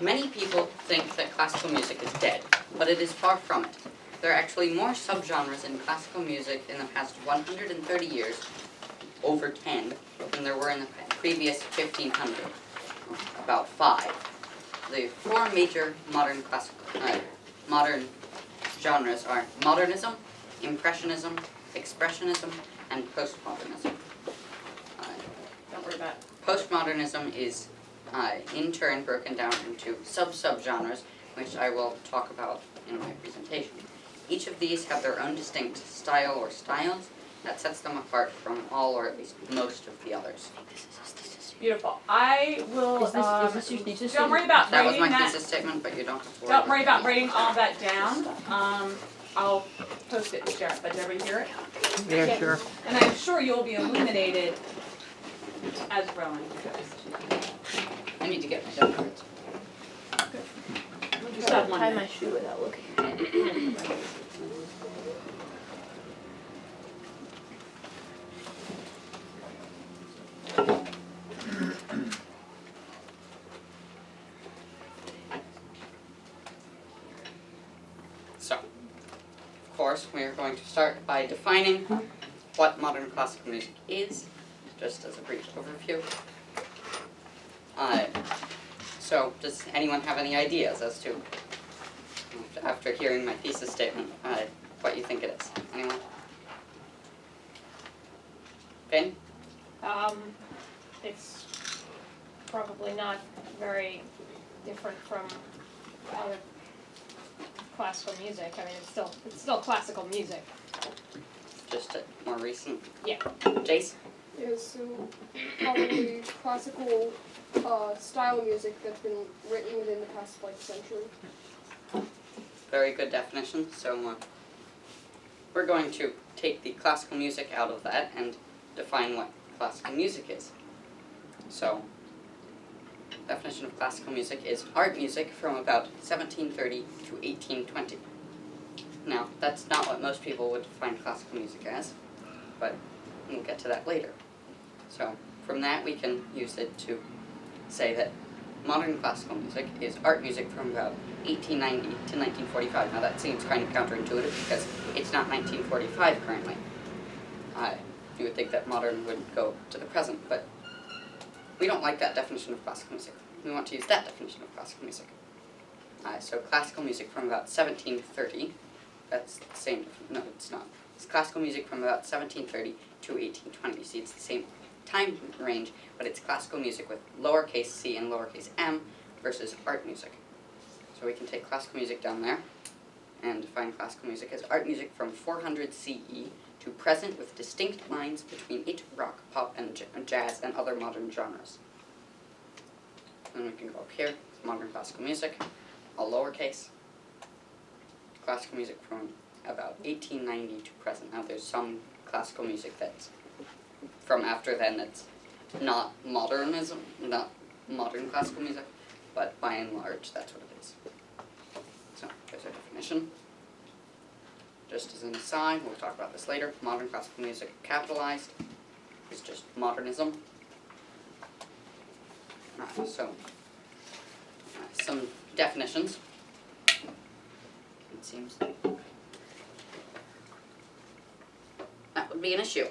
Many people think that classical music is dead, but it is far from it. There are actually more subgenres in classical music in the past 130 years, over 10, than there were in the previous 1500, about 5. The 4 major modern genres are modernism, impressionism, expressionism, and postmodernism. Don't worry about it. Postmodernism is in turn broken down into sub-subgenres, which I will talk about in my presentation. Each of these have their own distinct style or styles that sets them apart from all or at least most of the others. Beautiful. I will. Is this your thesis Don't worry about That was writing my that. thesis statement, but you don't have to worry Don't worry about it. writing all that down. I'll post it and share it. But did everybody hear it? Yeah, sure. And I'm sure you'll be illuminated as Rowan goes. I need to get my notes. Just gotta tie my shoe without looking. So, of course, we are going to start by defining what modern classical music is, just as a brief overview. So, does anyone have any ideas as to, after hearing my thesis statement, what you think it is? Anyone? Finn? It's probably not very different from other classical music. I mean, it's still classical music. Just a more recent? Yeah. Jace? Yeah, so probably classical style music that's been written within the past century. Very good definition. So we're going to take the classical music out of that and define what classical music is. So, definition of classical music is art music from about 1730 to 1820. Now, that's not what most people would define classical music as, but we'll get to that later. So, from that we can use it to say that modern classical music is art music from about 1890 to 1945. Now that seems kind of counterintuitive because it's not 1945 currently. You would think that modern would go to the present, but we don't like that definition of classical music. We want to use that definition of classical music. So classical music from about 1730, that's the same, no it's not. It's classical music from about 1730 to 1820. You see it's the same time range, but it's classical music with lowercase c and lowercase m versus art music. So we can take classical music down there and define classical music as art music from 400 CE to present with distinct lines between it, rock, pop, and jazz and other modern genres. Then we can go up here, modern classical music, all lowercase. Classical music from about 1890 to present. Now there's some classical music that's from after then that's not modernism, not modern classical music, but by and large that's what it is. So there's our definition. Just as an aside, we'll talk about this later, modern classical music capitalized is just modernism. So some definitions. It seems that would be an issue.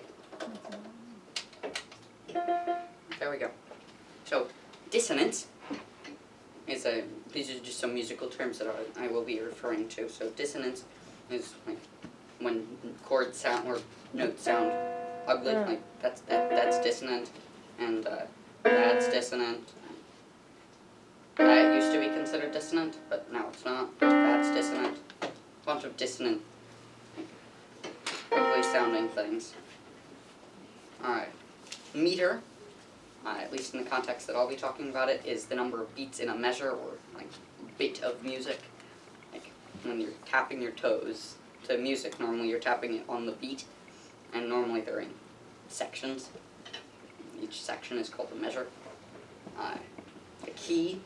There we go. So, dissonance is these are just some musical terms that I will be referring to. So dissonance is like when chords sound or notes sound ugly, like that's dissonant, and that's dissonant. That used to be considered dissonant, but now it's not. That's dissonant. A bunch of dissonant, ugly sounding things. Alright. Meter, at least in the context that I'll be talking about it, is the number of beats in a measure or like bit of music. Like when you're tapping your toes to music, normally you're tapping it on the beat, and normally they're in sections. Each section is called a measure. A key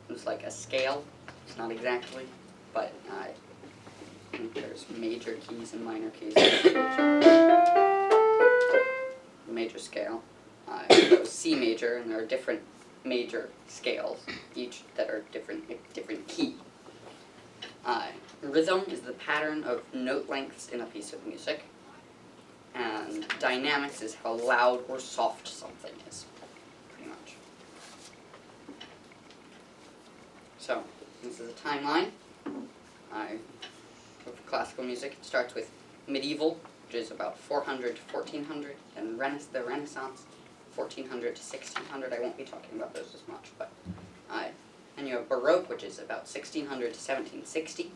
is like a scale. It's not exactly, but there's major keys and minor keys. Major scale. It goes C major, and there are different major scales, each that are different key. Rhythm is the pattern of note lengths in a piece of music, and dynamics is how loud or soft something is, pretty much. So, this is a timeline of classical music. It starts with medieval, which is about 400 to 1400, and the Renaissance, 1400 to 1600. I won't be talking about those as much, but and you have Baroque, which is about 1600 to 1760,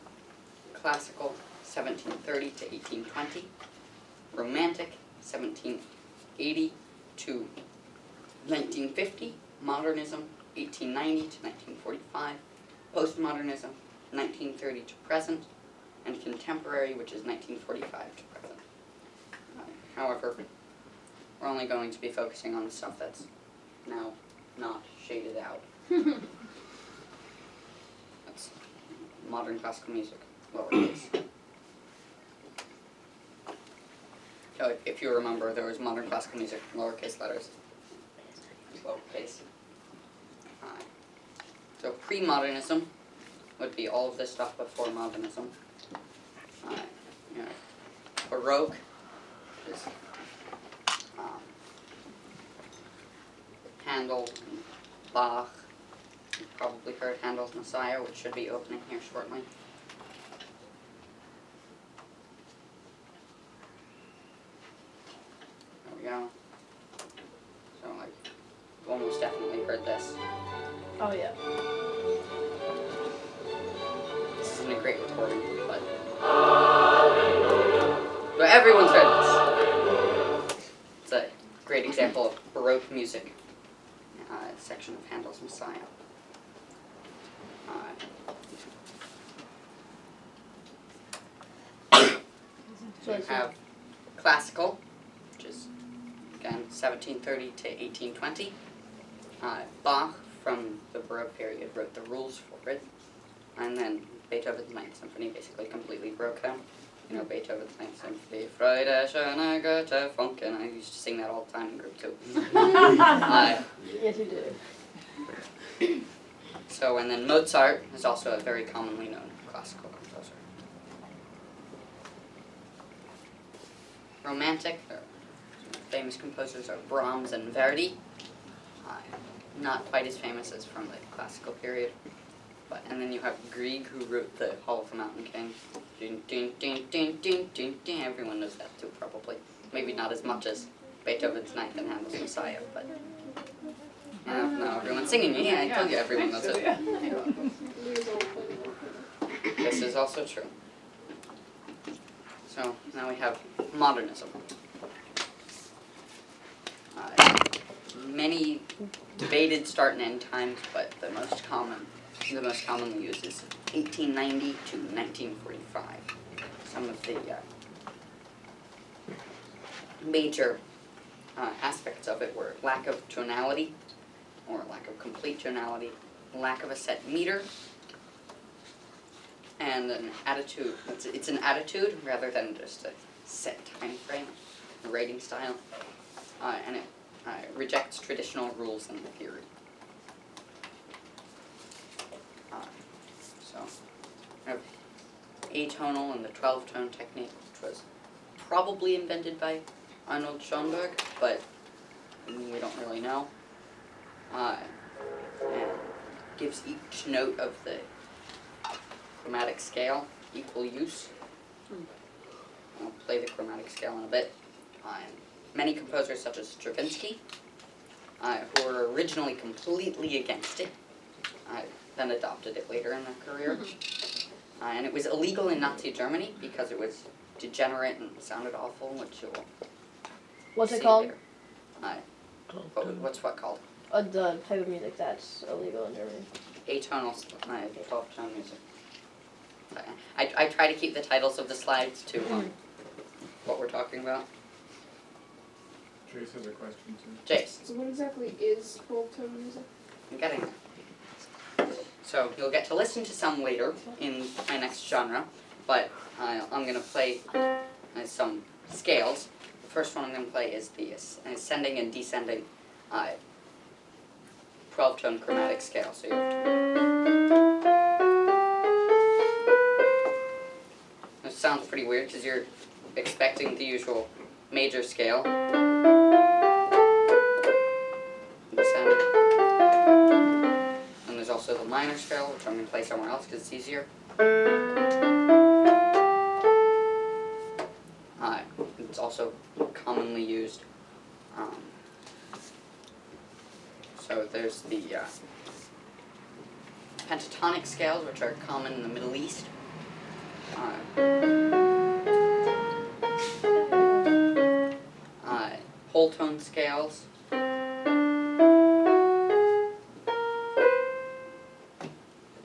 classical, 1730 to 1820, Romantic, 1780 to 1950, Modernism, 1890 to 1945, Postmodernism, 1930 to present, and Contemporary, which is 1945 to present. However, we're only going to be focusing on the stuff that's now not shaded out. That's modern classical music, lowercase. So if you remember, there was modern classical music, lowercase letters, lowercase. So pre-modernism would be all of this stuff before modernism. Baroque is Handel and Bach. You've probably heard Handel's Messiah, which should be opening here shortly. There we go. So you've almost definitely heard this. Oh yeah. This isn't a great recording, but everyone's heard this. It's a great example of Baroque music, section of Handel's Messiah. So you have classical, which is, again, 1730 to 1820. Bach, from the Baroque period, wrote the rules for it. And then Beethoven's Ninth Symphony basically completely broke them. You know, Beethoven's Ninth Symphony, Freude, schöne Goethe, Funken. I used to sing that all the time in group 2. Yes, you do. So, and then Mozart is also a very commonly known classical composer. Romantic, famous composers are Brahms and Verdi. Not quite as famous as from the classical period. And then you have Grieg, who wrote the Hall of the Mountain King. Dun, dun, dun, dun, dun, dun, dun. Everyone knows that too, probably. Maybe not as much as Beethoven's Ninth and Handel's Messiah, but now everyone's singing it. Yeah, I told you everyone knows it. This is also true. So now we have modernism. Many debated start and end times, but the most commonly used is 1890 to 1945. Some of the major aspects of it were lack of tonality, or lack of complete tonality, lack of a set meter, and an attitude. It's an attitude rather than just a set time frame, a writing style, and it rejects traditional rules and theory. So, we have atonal and the 12-tone technique, which was probably invented by Arnold Schönberg, but we don't really know. And gives each note of the chromatic scale equal use. I'll play the chromatic scale in a bit. Many composers, such as Stravinsky, who were originally completely against it, then adopted it later in their career. And it was illegal in Nazi Germany because it was degenerate and sounded awful, which you'll What's see it called? later. What's what called? The type of music that's illegal in Germany. Atonal, 12-tone music. I try to keep the titles of the slides to what we're talking about. Jace has a question too. Jace, So what exactly is 12-tone music? I'm getting there. So you'll get to listen to some later in my next genre, but I'm going to play some scales. The first one I'm going to play is the ascending and descending 12-tone chromatic scale, so you have to. This sounds pretty weird because you're expecting the usual major scale. And there's also the minor scale, which I'm going to play somewhere else because it's easier. It's also commonly used. So there's the pentatonic scales, which are common in the Middle East. Whole tone scales.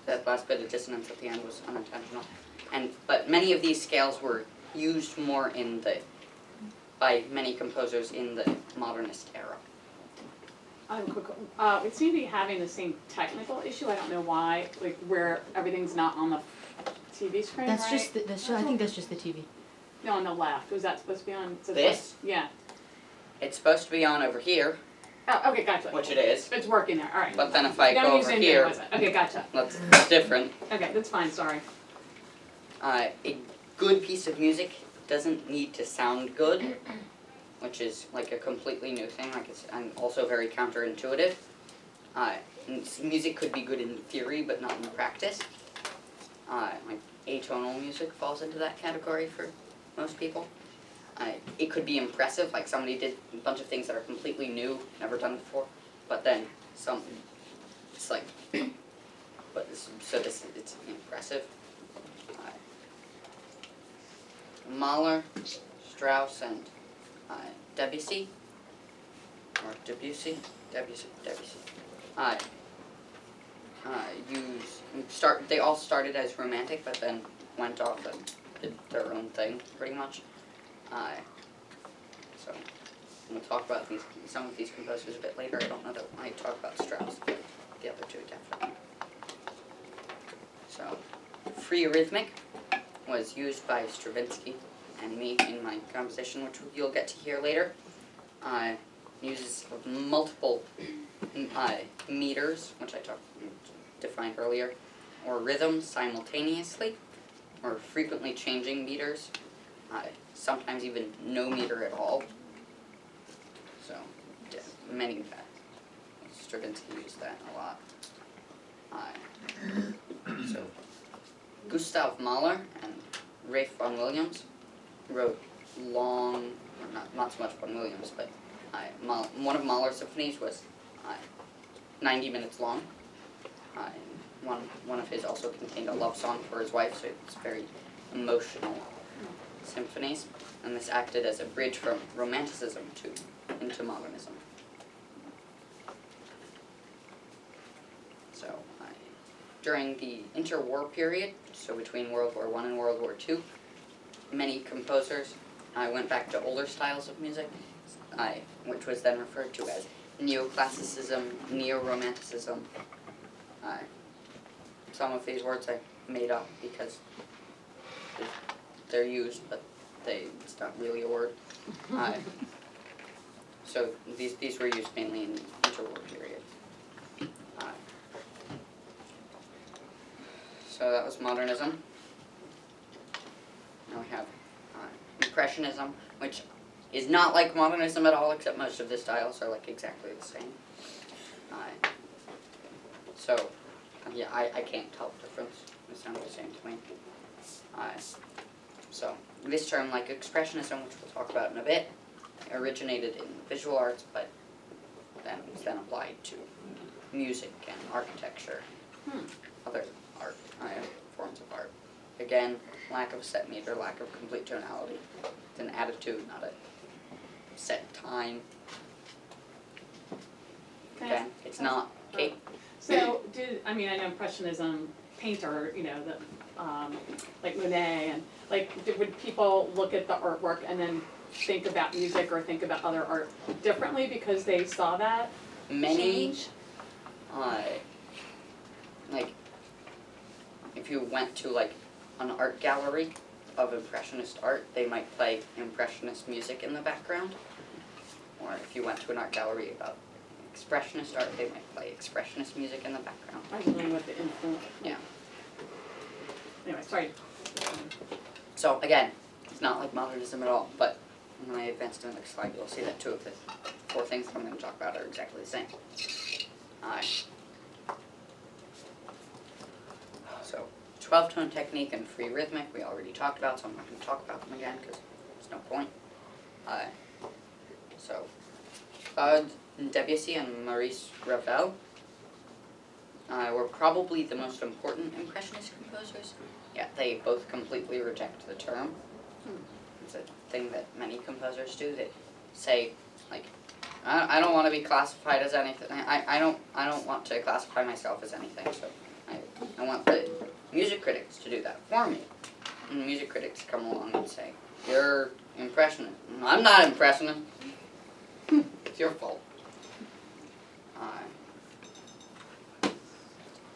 That last bit of dissonance at the end was unintentional. But many of these scales were used more by many composers in the modernist era. I have a quick, we seem to be having the same technical issue, I don't know why, like where everything's not on the TV screen, That's right? just the I think that's just the TV. No, on the left, was that supposed to be on? This? Yeah. It's supposed to be on over here, Oh, okay, gotcha. which it is. It's working there, alright. But then if I No, go you over zoomed in, here, was it? Okay, gotcha. that's different. Okay, that's fine, sorry. A good piece of music doesn't need to sound good, which is like a completely new thing. I'm also very counterintuitive. Music could be good in theory, but not in practice. Like atonal music falls into that category for most people. It could be impressive, like somebody did a bunch of things that are completely new, never done before, but then it's like, it's impressive. Mahler, Strauss, and Debussy. They all started as romantic, but then went off and did their own thing, pretty much. So we'll talk about some of these composers a bit later. I don't know that I talk about Strauss, but the other two definitely. So, Free-Rhythmic was used by Stravinsky and me in my composition, which you'll get to hear later. Uses multiple meters, which I defined earlier, or rhythms simultaneously, or frequently changing meters. Sometimes even no meter at all. So, many Stravinsky used that a lot. So, Gustav Mahler and Ralph Vaughan Williams wrote long, not so much Vaughan Williams, but one of Mahler's symphonies was 90 minutes long. One of his also contained a love song for his wife, so it's very emotional symphonies, and this acted as a bridge from Romanticism into modernism. So, during the interwar period, so between World War I and World War II, many composers went back to older styles of music, which was then referred to as Neoclassicism, Neo-Romanticism. Some of these words I made up because they're used, but it's not really a word. So these were used mainly in the interwar period. So that was modernism. Now we have Impressionism, which is not like modernism at all, except most of the styles are like exactly the same. So, yeah, I can't tell the difference. They sound the same to me. So, this term, like Expressionism, which we'll talk about in a bit, originated in visual arts, but then was then applied to music and architecture, other art, forms of art. Again, lack of set meter, lack of complete tonality. It's an attitude, not a set time. Okay, it's not. Kate? So, I know Impressionism painter, like Monet, and would people look at the artwork and then think about music or think about other art differently because they saw that change? If you went to an art gallery of Impressionist art, they might play Impressionist music in the background. Or if you went to an art gallery about expressionist art, they might play expressionist music in the background. I don't know what the influence. Yeah. Anyway, sorry. So again, it's not like modernism at all, but when I advance to the next slide, you'll see that 2 of the 4 things I'm going to talk about are exactly the same. So 12-tone technique and free-rhythmic we already talked about, so I'm not going to talk about them again because there's no point. So Debussy and Maurice Ravel were probably the most important Impressionist composers. Yeah, they both completely reject the term. It's a thing that many composers do. They say, like, I don't want to be classified as anything. I don't want to classify myself as anything. So I want the music critics to do that for me. And the music critics come along and say, "You're Impressionist." I'm not Impressionist. It's your fault.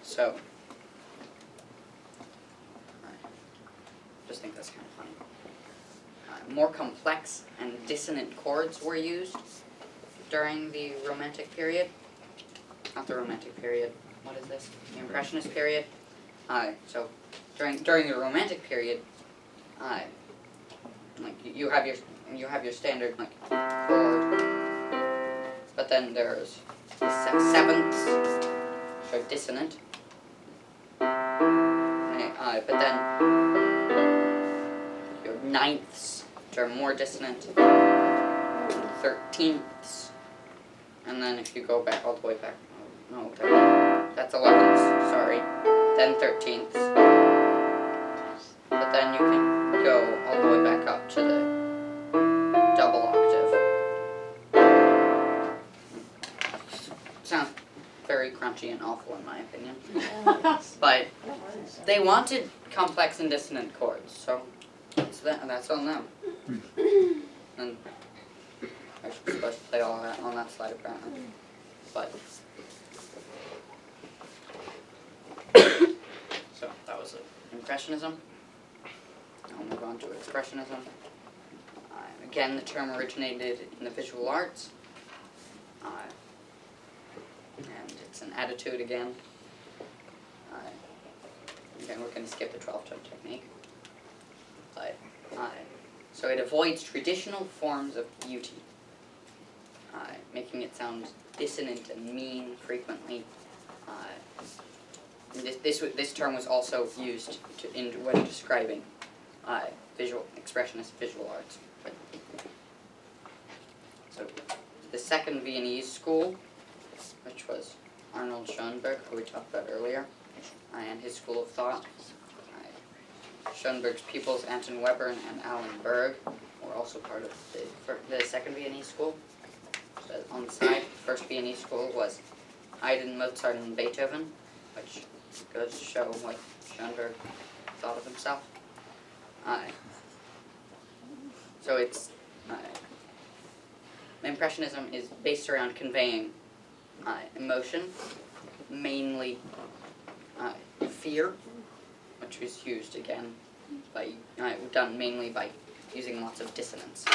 So, just think that's kind of funny. More complex and dissonant chords were used during the Romantic period. Not the Romantic period. What is this? The Impressionist period. So during the Romantic period, like you have your standard like chord, but then there's the sevenths, which are dissonant. But then your ninths, which are more dissonant, 13ths, and then if you go back all the way back, no, that's 11ths, sorry, then 13ths, but then you can go all the way back up to the double octave. Sounds very crunchy and awful in my opinion, but they wanted complex and dissonant chords, so that's on them. And I was supposed to play all that on that slide apparently, but so that was Impressionism. I'll move on to Expressionism. Again, the term originated in the visual arts, and it's an attitude again. Again, we're going to skip the 12-tone technique. But, so it avoids traditional forms of beauty, making it sound dissonant and mean frequently. This term was also used when describing expressionist visual arts. So the second Viennese school, which was Arnold Schönberg, who we talked about earlier, and his school of thought. Schönberg's pupils Anton Weber and Alan Berg were also part of the second Viennese school. So on the side, the first Viennese school was Haydn, Mozart, and Beethoven, which goes to show what Schönberg thought of himself. So it's Impressionism is based around conveying emotion, mainly fear, which was used again done mainly by using lots of dissonance.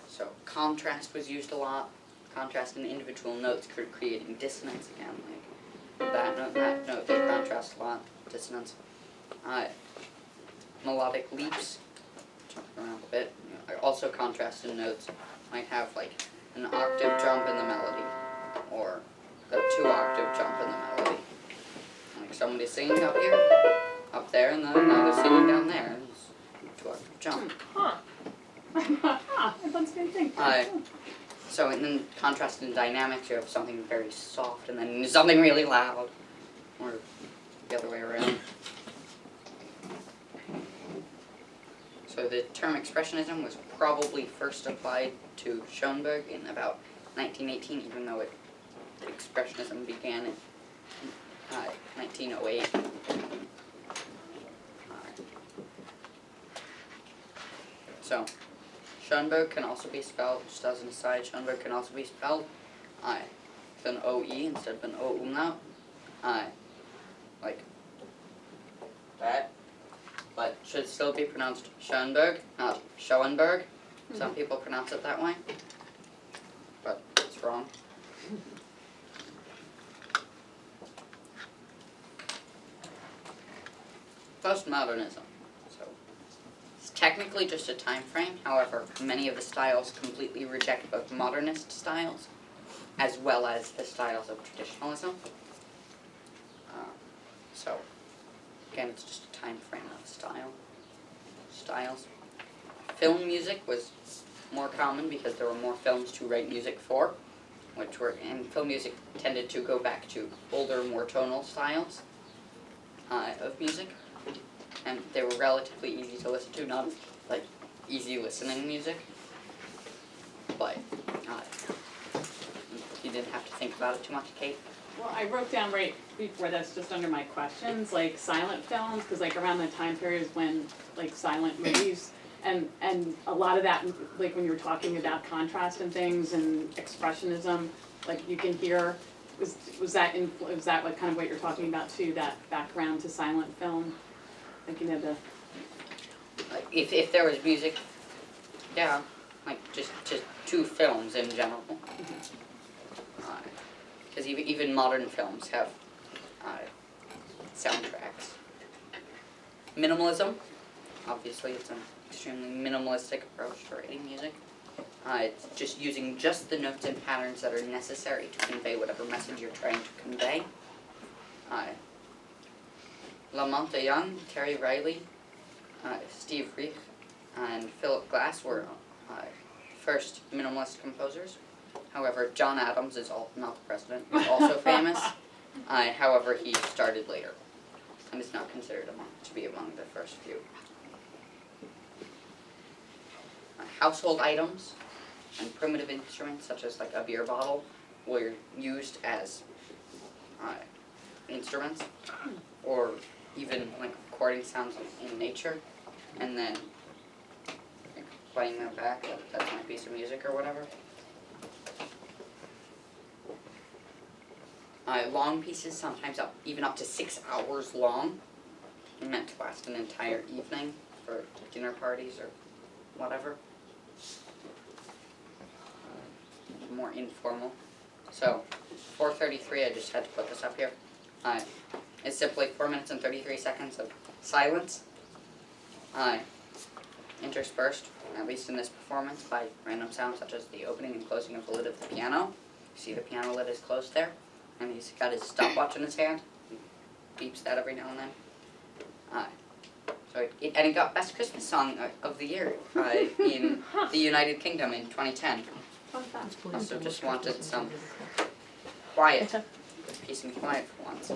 So contrast was used a lot. Contrast in individual notes creating dissonance again, like that note, they contrast a lot, dissonance. Melodic leaps, jump around a bit, also contrast in notes, might have like an octave jump in the melody, or a 2-octave jump in the melody. Like somebody's singing up here, up there, and then now they're singing down there, and it's a 2-octave jump. I've done the same thing. So and then contrast in dynamics, you have something very soft and then something really loud, or the other way around. So the term Expressionism was probably first applied to Schönberg in about 1918, even though Expressionism began in 1908. So Schönberg can also be spelled, just as an aside, Schönberg can also be spelled with an OE instead of an O umlaut, like that, but should still be pronounced Schönberg, not Schoenberg. Some people pronounce it that way, but it's wrong. Postmodernism. So it's technically just a time frame. However, many of the styles completely reject both modernist styles as well as the styles of traditionalism. So again, it's just a time frame of styles. Film music was more common because there were more films to write music for, and film music tended to go back to older, more tonal styles of music, and they were relatively easy to listen to, not like easy listening music, but you didn't have to think about it too much, Kate. Well, I wrote down right before this, just under my questions, like silent films, because like around the time periods when like silent movies, and a lot of that, like when you were talking about contrast and things and expressionism, like you can hear, was that like kind of what you're talking about too, that background to silent film, like you know the. Like if there was music, yeah, like just to films in general. Because even modern films have soundtracks. Minimalism, obviously it's an extremely minimalistic approach to writing music. It's just using just the notes and patterns that are necessary to convey whatever message you're trying to convey. Lamont de Young, Terry Riley, Steve Reich, and Philip Glass were first minimalist composers. However, John Adams is not the president, he's also famous. However, he started later and is not considered to be among the first few. Household items and primitive instruments such as like a beer bottle were used as instruments, or even like recording sounds in nature and then like, playing them back, that's my piece of music or whatever. Long pieces, sometimes even up to 6 hours long, meant to last an entire evening for dinner parties or whatever. More informal. So, 4:33, I just had to put this up here. It's simply 4 minutes and 33 seconds of silence, interspersed, at least in this performance, by random sounds such as the opening and closing of the lid of the piano. You see the piano lid is closed there, and he's got his stopwatch in his hand. He beeps that every now and then. And it got Best Christmas Song of the Year in the United Kingdom in 2010. Also just wanted some quiet, peace and quiet for once.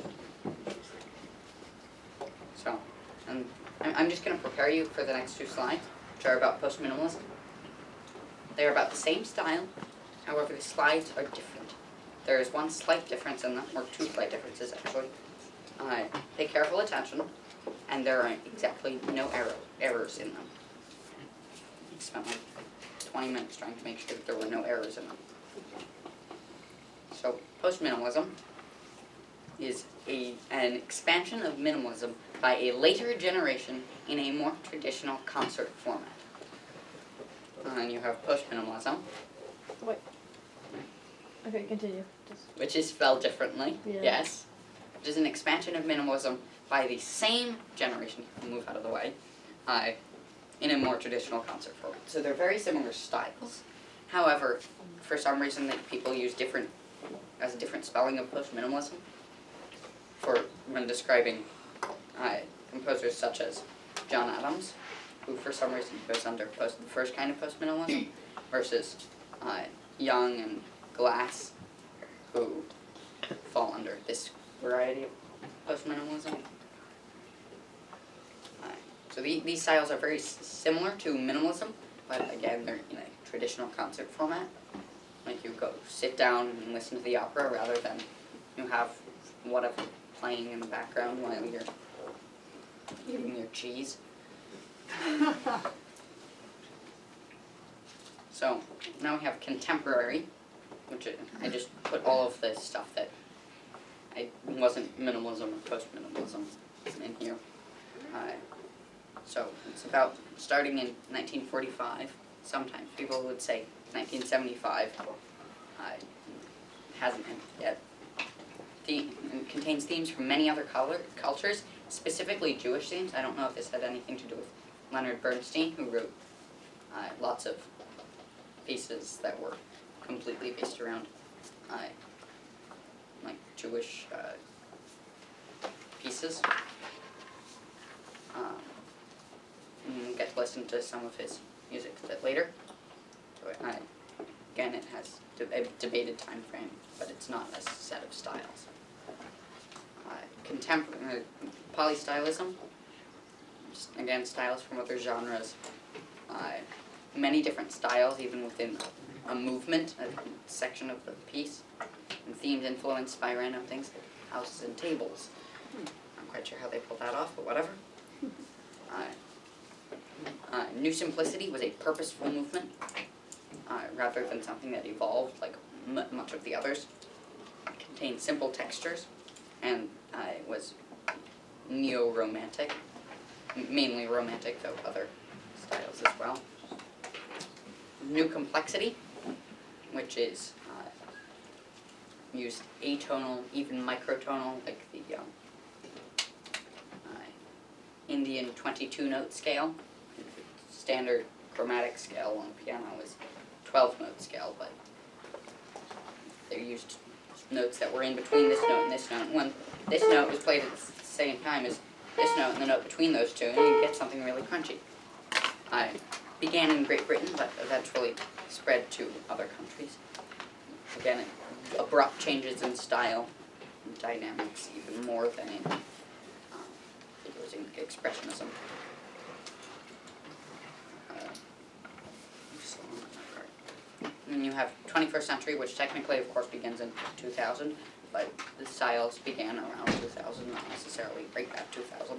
So, and I'm just going to prepare you for the next 2 slides, which are about post-minimalism. They're about the same style, however the slides are different. There is one slight difference in them, or 2 slight differences actually. Pay careful attention, and there are exactly no errors in them. I spent like 20 minutes trying to make sure that there were no errors in them. So, post-minimalism is an expansion of minimalism by a later generation in a more traditional concert format. And you have post-minimalism, Wait. Okay, continue. which is spelled differently, Yeah. yes, which is an expansion of minimalism by the same generation, we'll move out of the way, in a more traditional concert format. So they're very similar styles. However, for some reason people use a different spelling of post-minimalism when describing composers such as John Adams, who for some reason goes under the first kind of post-minimalism, versus Young and Glass, who fall under this variety of post-minimalism. So these styles are very similar to minimalism, but again, they're in a traditional concert format. Like you go sit down and listen to the opera rather than you have whatever playing in the background while you're eating your cheese. So now we have contemporary, which I just put all of the stuff that wasn't minimalism or post-minimalism in here. So it's about starting in 1945. sometimes people would say 1975 hasn't yet. It contains themes from many other cultures, specifically Jewish themes. I don't know if this had anything to do with Leonard Bernstein, who wrote lots of pieces that were completely based around like Jewish pieces. And we'll get to listen to some of his music a bit later. So again, it has a debated time frame, but it's not a set of styles. Contemporary poly-stylism, again, styles from other genres. Many different styles, even within a movement, a section of the piece, and themes influenced by random things like houses and tables. I'm quite sure how they pulled that off, but whatever. New Simplicity was a purposeful movement, rather than something that evolved like much of the others. It contained simple textures, and it was neo-romantic, mainly romantic, though other styles as well. New Complexity, which is used atonal, even microtonal, like the Indian 22-note scale. Standard chromatic scale on piano is 12-note scale, but they used notes that were in between this note and this note. When this note was played at the same time as this note and the note between those two, and you get something really crunchy. Began in Great Britain, but eventually spread to other countries. Again, abrupt changes in style and dynamics, even more than in using Expressionism. And then you have 21st century, which technically, of course, begins in 2000, but the styles began around 2000, not necessarily right at 2000.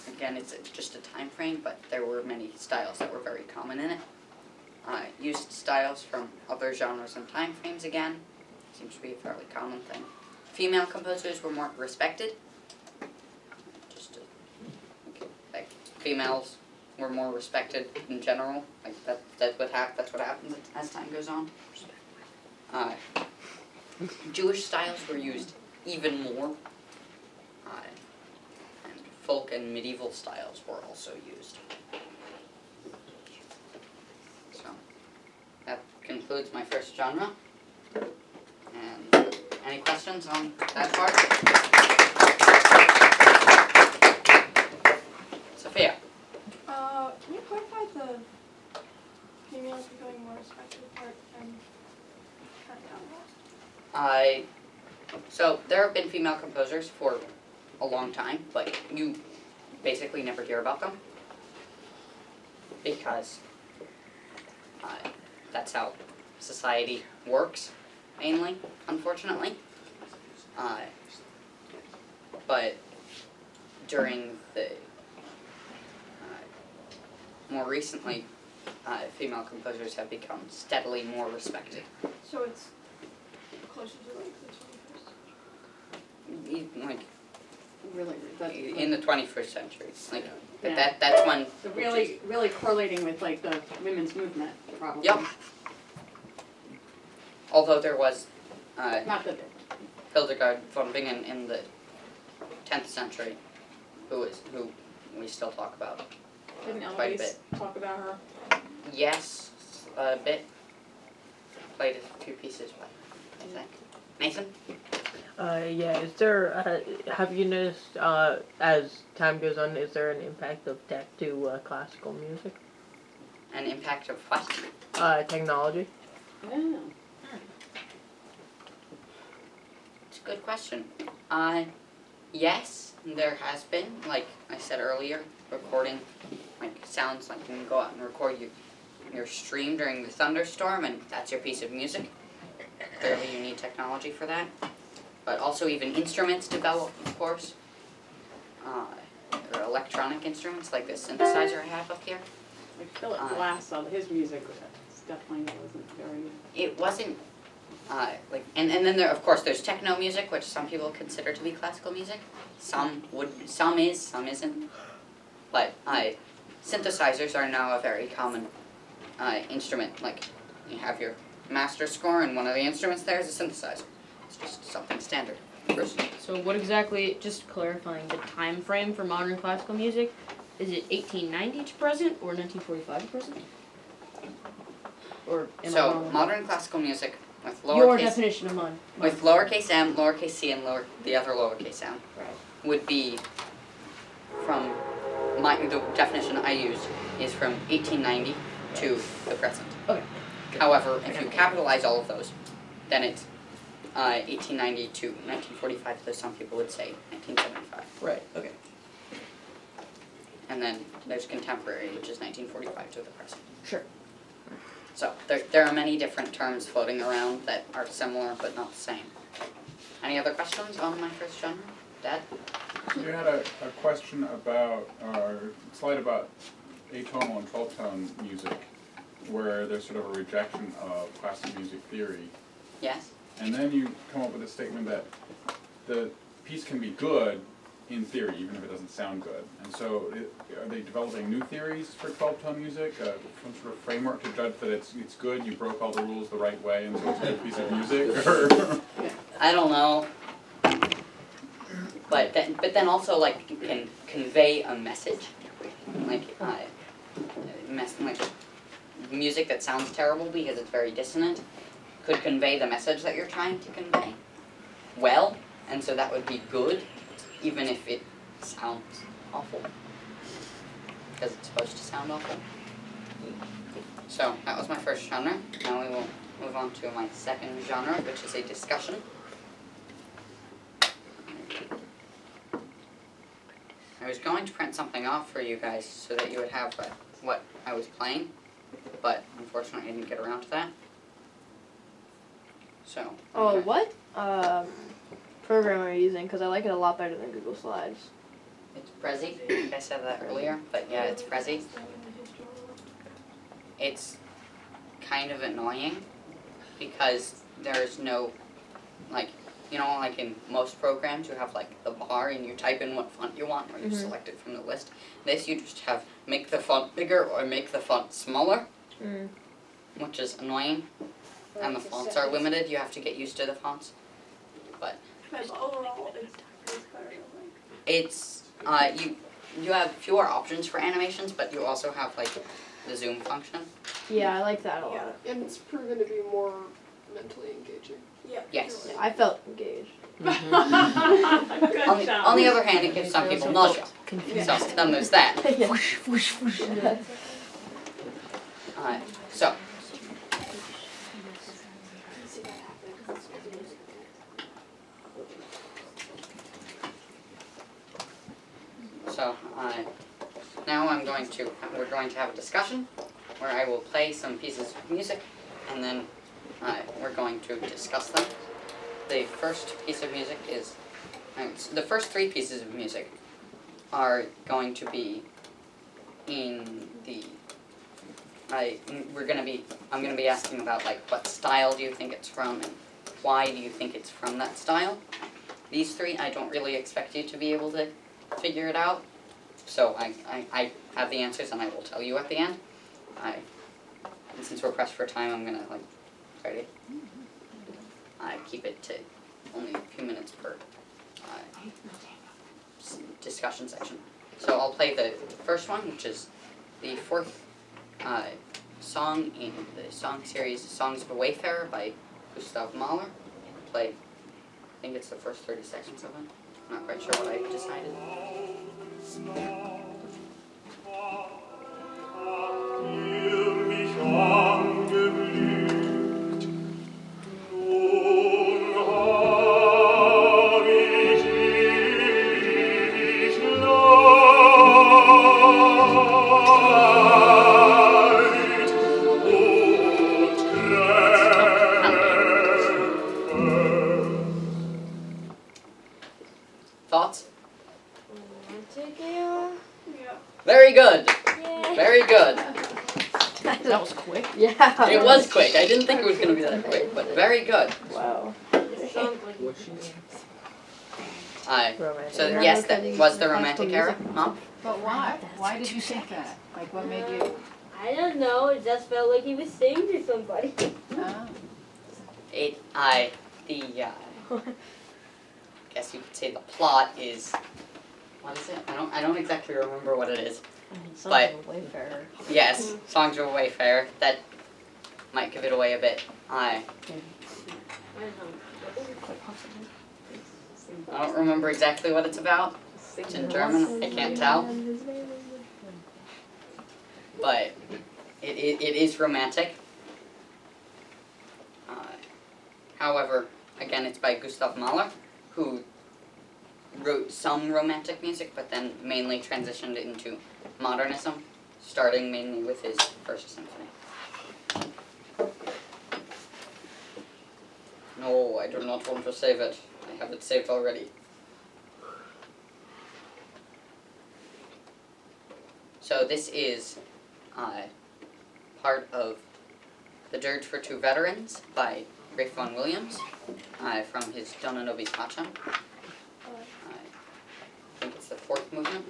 Again, it's just a time frame, but there were many styles that were very common in it. Used styles from other genres and time frames again. Seems to be a fairly common thing. Female composers were more respected. Like females were more respected in general. Like that's what happens as time goes on. Jewish styles were used even more. And folk and medieval styles were also used. So that concludes my first genre. And any questions on that part? Sophia. Can you clarify the females becoming more respected part and turn down So there have been female composers for a long time, but you basically never hear about them because that's how society works, mainly, unfortunately. But during the more recently, female composers have become steadily more respected. So it's closer to like the 21st? Like Really, that's in the 21st century, like Yeah. that's when. so really correlating with like the women's movement, probably. Yep. Although there was Not that Hildegard von Bingen in the 10th century, who we still talk about. didn't Quite a Eloise talk about her? Yes, a bit. Played a few pieces, but I think. Nathan? Yeah, is there, have you noticed, as time goes on, is there an impact of tech to classical music? An impact of what? Technology? Yeah. It's a good question. Yes, there has been. Like I said earlier, recording like sounds like you can go out and record your stream during the thunderstorm, and that's your piece of music. Clearly, you need technology for that. But also, even instruments develop, of course. There are electronic instruments like this synthesizer I have up here. Like Philip Glass, his music definitely wasn't very. It wasn't like, and then there, of course, there's techno music, which some people consider to be classical music. Some is, some isn't. But synthesizers are now a very common instrument. Like, you have your master score, and one of the instruments there is a synthesizer. It's just something standard. So what exactly, just clarifying the time frame for modern classical music, is it 1890 to present or 1945 to present? Or am I So, wrong with modern classical music with that? Your lowercase definition of mine. with lowercase m, lowercase c, and the other lowercase m Right. would be from the definition I used is from 1890 to the present. Okay. However, if you capitalize all of those, then it's 1890 to 1945, though some people would say 1975. Right, okay. And then there's contemporary, which is 1945 to the present. Sure. So there are many different terms floating around that are similar but not the same. Any other questions on my first genre? Dad? So you had a question about, or slide about atonal and 12-tone music, where there's sort of a rejection of classical music theory. Yes? And then you come up with a statement that the piece can be good in theory, even if it doesn't sound good. And so are they developing new theories for 12-tone music, some sort of framework to judge that it's good, you broke all the rules the right way, and so it's a good piece of music? Or I don't know. But then also, like, you can convey a message. Like, like music that sounds terrible because it's very dissonant could convey the message that you're trying to convey well, and so that would be good, even if it sounds awful, because it's supposed to sound awful. So, that was my first genre. Now we will move on to my second genre, which is a discussion. I was going to print something off for you guys so that you would have what I was playing, but unfortunately I didn't get around to that. So. Oh, okay. what program are you using? Because I like it a lot better than Google Slides. It's Prezi. I think I said that earlier, but yeah, it's Prezi. It's kind of annoying because there's no, like, you know, like in most programs you have like the bar and you type in what font you want or you select it from the list. This you just have make the font bigger or make the font smaller, which is annoying. And the fonts are limited, you have to get used to the fonts. But overall, it's better than it's, you have fewer options for animations, but you also have like the zoom function. Yeah, I like that a lot. Yeah. And it's proven to be more mentally engaging. Yes. I felt engaged. Good job. On the other hand, it gives some people nausea. So then there's that. So. So, now we're going to have a discussion where I will play some pieces of music and then we're going to discuss them. The first piece of music is, the first three pieces of music are going to be in the, I'm going to be asking about like what style do you think it's from and why do you think it's from that style. These three, I don't really expect you to be able to figure it out, so I have the answers and I will tell you at the end. And since we're pressed for time, I'm gonna like try to keep it to only a few minutes per discussion section. So I'll play the first one, which is the fourth song in the song series Songs of a Wayfarer by Gustav Mahler. I think it's the first 30 seconds of it. I'm not quite sure what I decided. Thoughts? Very good. Very good. That was quick. It Yeah. was quick. I didn't think it was going to be that quick, but very good. Wow. So yes, that was the Romantic era. Mom? But why? Why did you think that? Like, what made you? I don't know, it just felt like he was singing to somebody. Oh. Guess you could say the plot is, what is it? I don't exactly remember what it is. But- Wayfarer. Yes, Songs of a Wayfarer. That might give it away a bit. I don't remember exactly what it's about. It's in German, I can't tell. But it is romantic. However, again, it's by Gustav Mahler, who wrote some romantic music, but then mainly transitioned into modernism, starting mainly with his First Symphony. No, I do not want to save it. I have it saved already. So this is part of the Dirge for Two Veterans by Ralph Vaughan Williams from his Dona, Nobis, Pacem. I think it's the fourth movement.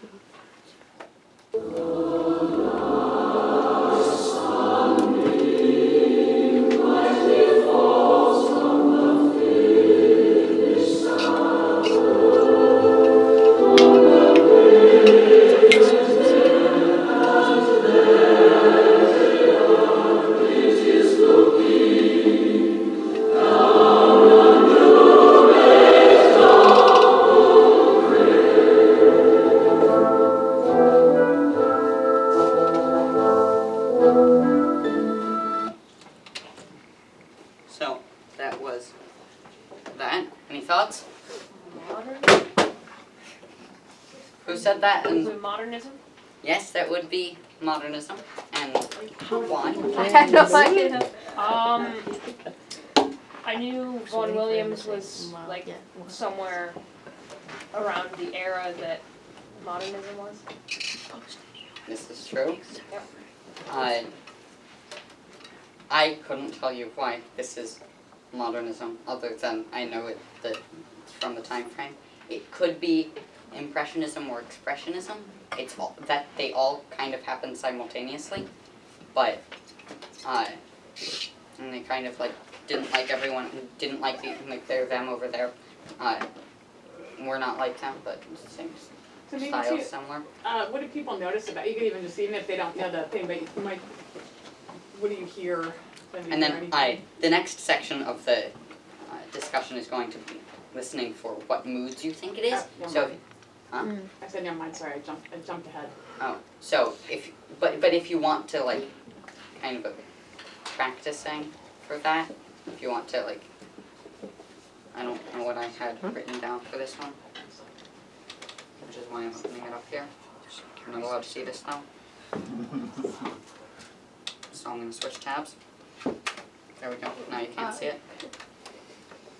So that was that. Any thoughts? Who said that? Is And it modernism? yes, that would be modernism. And why? I had no idea. I knew Vaughan Williams was like somewhere around the era that modernism was. This is true. Yep. I couldn't tell you why this is modernism, other than I know that it's from the time frame. It could be Impressionism or Expressionism. It's all, that they all kind of happen simultaneously, but and they kind of like didn't like everyone, didn't like them over there. We're not like them, but it's the same So maybe style, too, similar. what do people notice about, you could even just, even if they don't know the thing, but you might, what do you hear when you And hear then anything? the next section of the discussion is going to be listening for what moods you think it is. Never So, mind. I said never mind, sorry, I jumped ahead. so but if you want to like kind of practicing for that, if you want to like, I don't know what I had written down for this one, which is why I'm opening it up here. You're not allowed to see this now. So I'm gonna switch tabs. There we go. Now you can't see it.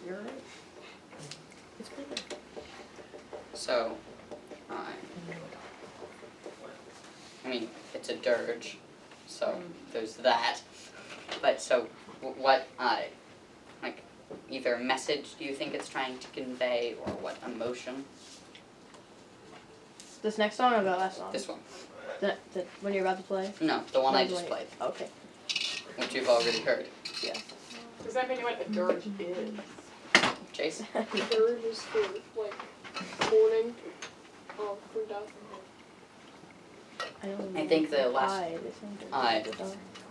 You're right. It's bigger. So, I mean, it's a dirge, so there's that. But so, what, like, either message do you think it's trying to convey, or what emotion? This next song or the last song? This one. The when you're about to play? No, the one I That's just when played, Okay. which you've already heard. Does that mean what a dirge is? Chase? Dirge is for like mourning for death. I think the last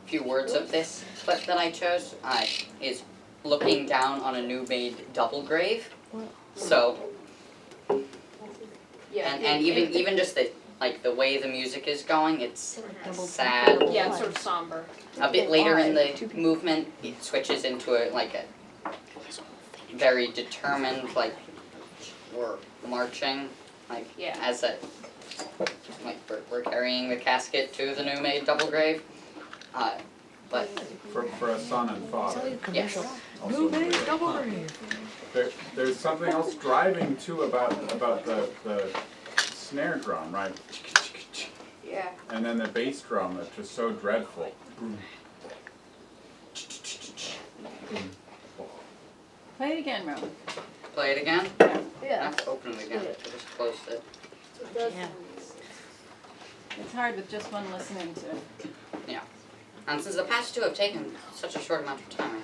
few words of this clip that I chose is looking down on a new made double grave. So, Yeah. and even just the way the music is going, it's sad. Yeah, it's sort of somber. A bit later in the movement, it switches into a very determined, like, we're marching, like, Yeah. as a, like, we're carrying the casket to the new made double grave. But For a son and father. yes, Also there's something else driving too about the snare drum, right? Yeah. And then the bass drum that's just so dreadful. Play it again, Rowan. play it again. Yeah. I have to open it again. I just closed it. It's hard with just one listening to. And since the past two have taken such a short amount of time,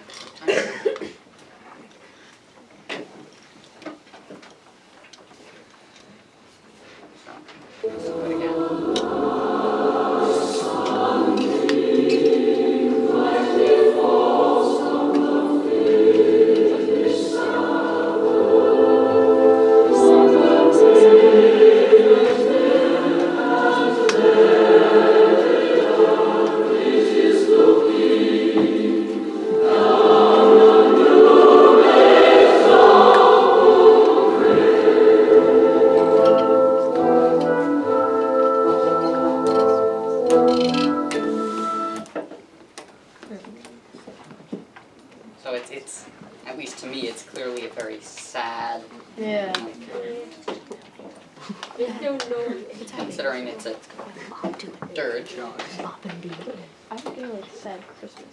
so, let's do it again. So it's at least to me, it's clearly a very sad, Yeah. There's no no. considering it's a dirge. I think it like sad Christmas.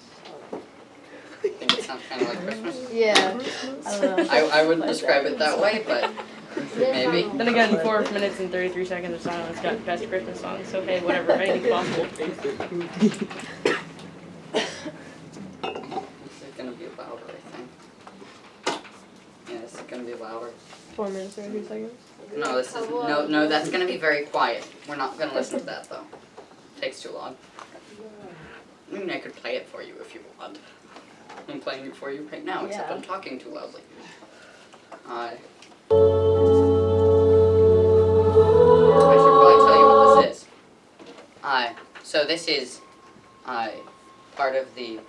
I think it sounds kind of like Christmas. Yeah. I don't know. I wouldn't describe it that way, but maybe. Then again, 4 minutes and 33 seconds of silence got best Christmas songs, so hey, whatever, anything's possible. This is gonna be louder, I think. Yeah, this is gonna be louder. 4 minutes, 33 seconds. No, this is no. That's gonna be very quiet. We're not gonna listen to that though. Takes too long. I mean, I could play it for you if you want. I'm playing it for you right now, except Yeah. I'm talking too loudly. I should probably tell you what this is. So this is part of the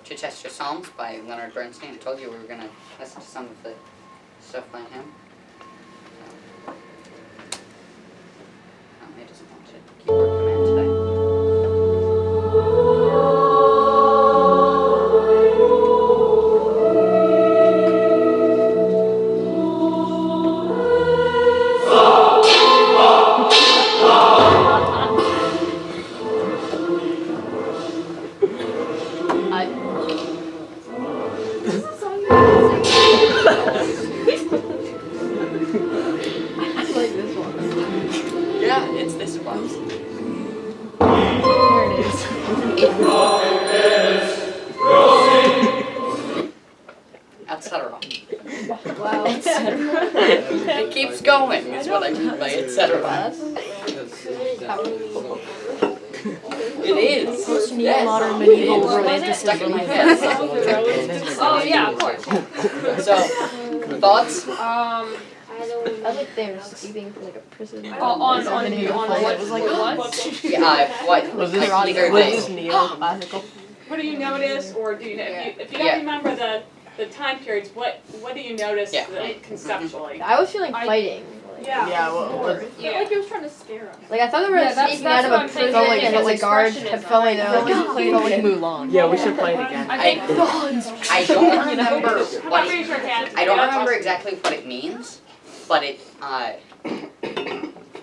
Chichester Psalms by Leonard Bernstein. I told you we were gonna listen to some of the stuff by him. He doesn't want to keyboard command today. It's like this one. Yeah, it's this one. Etc. Wow. It keeps going, is what I mean by etc. It is. Neo-modern medieval It's stuck in my romanticism. head. Oh, yeah, of course. So, thoughts? I like they were steeping for like a prison. On what? Yeah, what? Was like, this either was they- this neo-classical? What do you notice, or do you know, if you don't Yeah. remember the time periods, what do you notice Yeah. conceptually? I was feeling fighting. Like, Yeah, what was I feel like he was trying to scare us. like I thought they were Yeah, that's sneaking out of what a I'm prison thinking, and the it's guards expressionism. kept filling Like Mulan. Yeah, we should play it again. I don't remember How about what it, raise your hand? I don't Yeah, remember awesome. exactly what it means, but it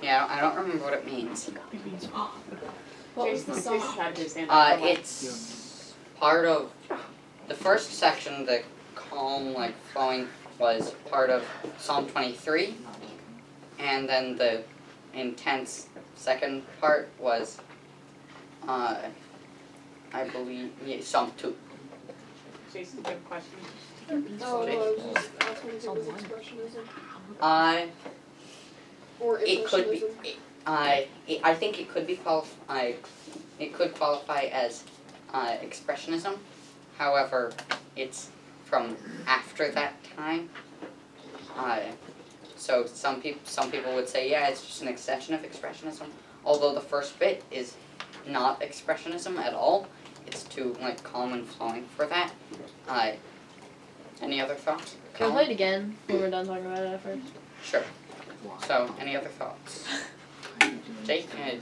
yeah, I don't remember what it means. What was the Jason song? had his hand up. It's part of the first section, the calm, like flowing, was part of Psalm 23, and then the intense second part was, I believe, Psalm 2. Jason, good question. No, I was just asking if it was expressionism. Or It could be. impressionism. I think it could be it could qualify as expressionism. However, it's from after that time. So some people would say, yeah, it's just an extension of expressionism. Although the first bit is not expressionism at all. It's too like calm and flowing for that. Any other thoughts? Can we play it again when we're done talking about it at first? Sure. So, any other thoughts?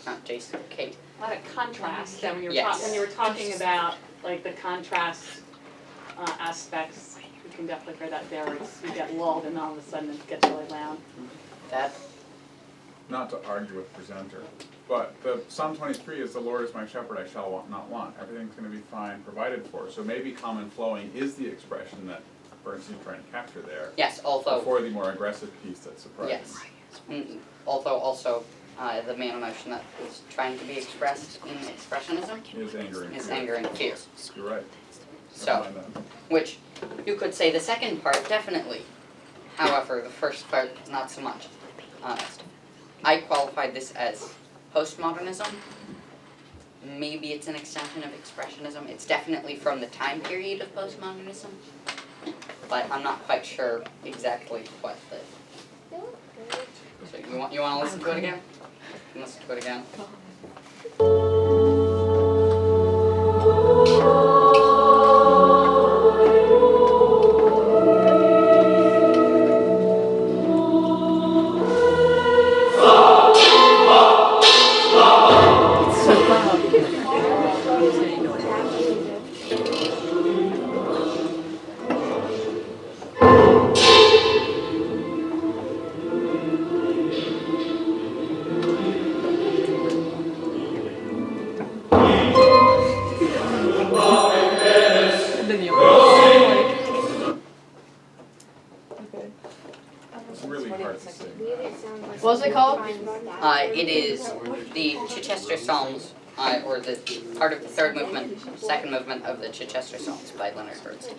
Not Jason, Kate. A lot of contrast, and when you were Yes. when you were talking about like the contrast aspects, you can definitely hear that there. You get lulled, and all of a sudden it gets really loud. That Not to argue with presenter, but the Psalm 23 is the Lord is my shepherd, I shall not want. Everything's going to be fine provided for. So maybe calm and flowing is the expression that Bernstein's trying to capture there. yes, although Before the more aggressive piece that's surprising. yes, although also the main emotion that is trying to be expressed in Expressionism Is anger and is fear. anger and fear. You're right. So, Never mind that. which you could say the second part definitely. However, the first part not so much. I qualified this as postmodernism. Maybe it's an extension of Expressionism. It's definitely from the time period of postmodernism, but I'm not quite sure exactly what the. So you want to listen to it again? You can listen to it again. It's really hard to sing. What's it called? It is the Chichester Psalms, or the part of the third movement, second movement of the Chichester Psalms by Leonard Bernstein.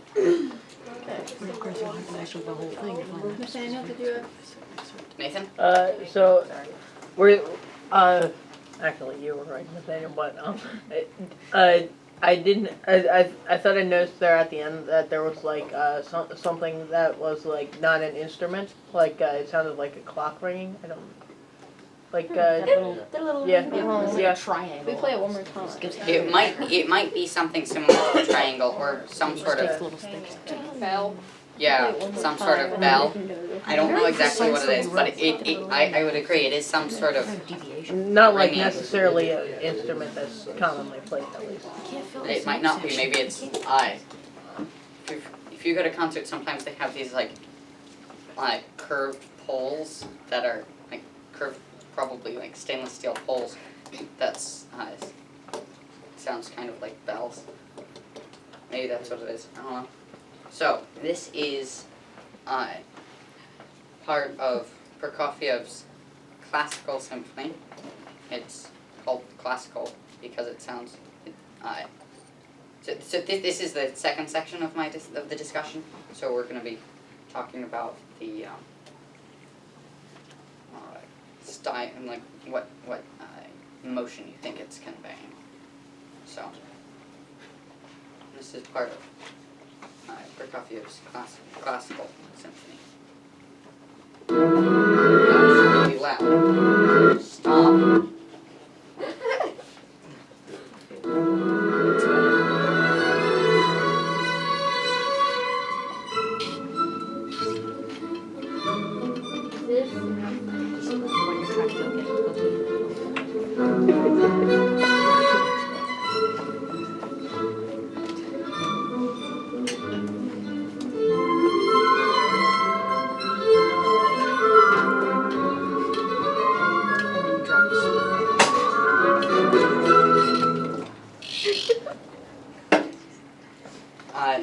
Nathaniel, did you have? Nathan? So, we're, actually, you were right, Nathaniel, but, I didn't, I thought I noticed there at the end that there was like, something that was like not an instrument, like, it sounded like a clock ringing, I don't, like, yeah. Triangle. We play it one more time. It might be something similar to a triangle or some sort of, Bell. yeah, some sort of bell. I don't know exactly what it is, but I would agree, it is some sort of, Not like ringing. necessarily an instrument that's commonly played at least. It might not be, maybe it's, if you go to concerts, sometimes they have these like curved poles that are like curved, probably like stainless steel poles. That's, sounds kind of like bells. Maybe that's what it is, I don't know. So, this is, part of Prokofiev's classical symphony. It's called classical because it sounds, so this is the second section of of the discussion. So we're going to be talking about the style and like what emotion you think it's conveying. So this is part of Prokofiev's classical symphony. That's really loud. Stop.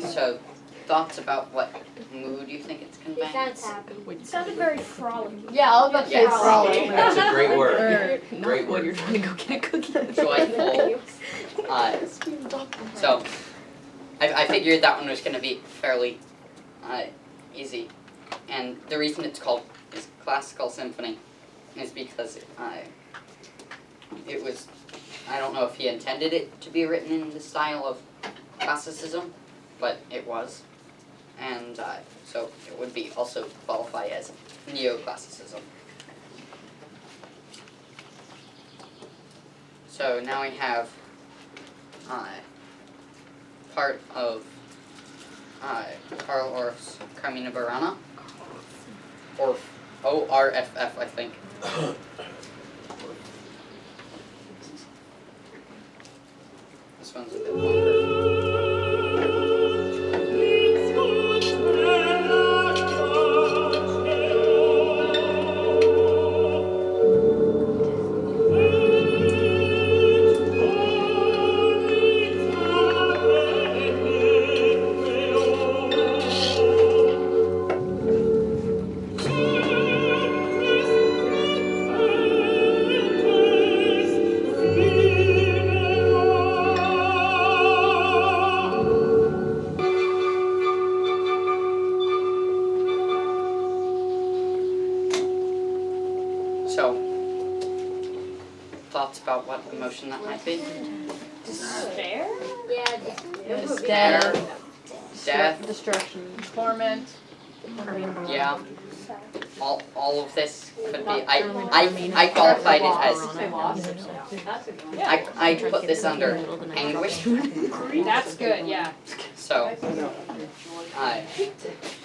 So, thoughts about what mood you think it's conveying? It sounds happy. It sounded very frolic. Yeah, I was about to say Yes. frolic. That's a great word. Not Great when word. you're trying to go get a cookie. Joyful. So, I figured that one was going to be fairly easy. And the reason it's called is classical symphony is because it was, I don't know if he intended it to be written in the style of classicism, but it was. And so it would be also qualify as neoclassicism. So now we have part of Karl Orff's Carmina Burana, or ORFF, I think. This one's a bit longer. emotion that might be. Despair? Yeah, Despair, death, Destruction. Torment. yeah. All of this could be. I qualified it as. Say loss. That's a good one. I put this under anguish. That's good, yeah. So, I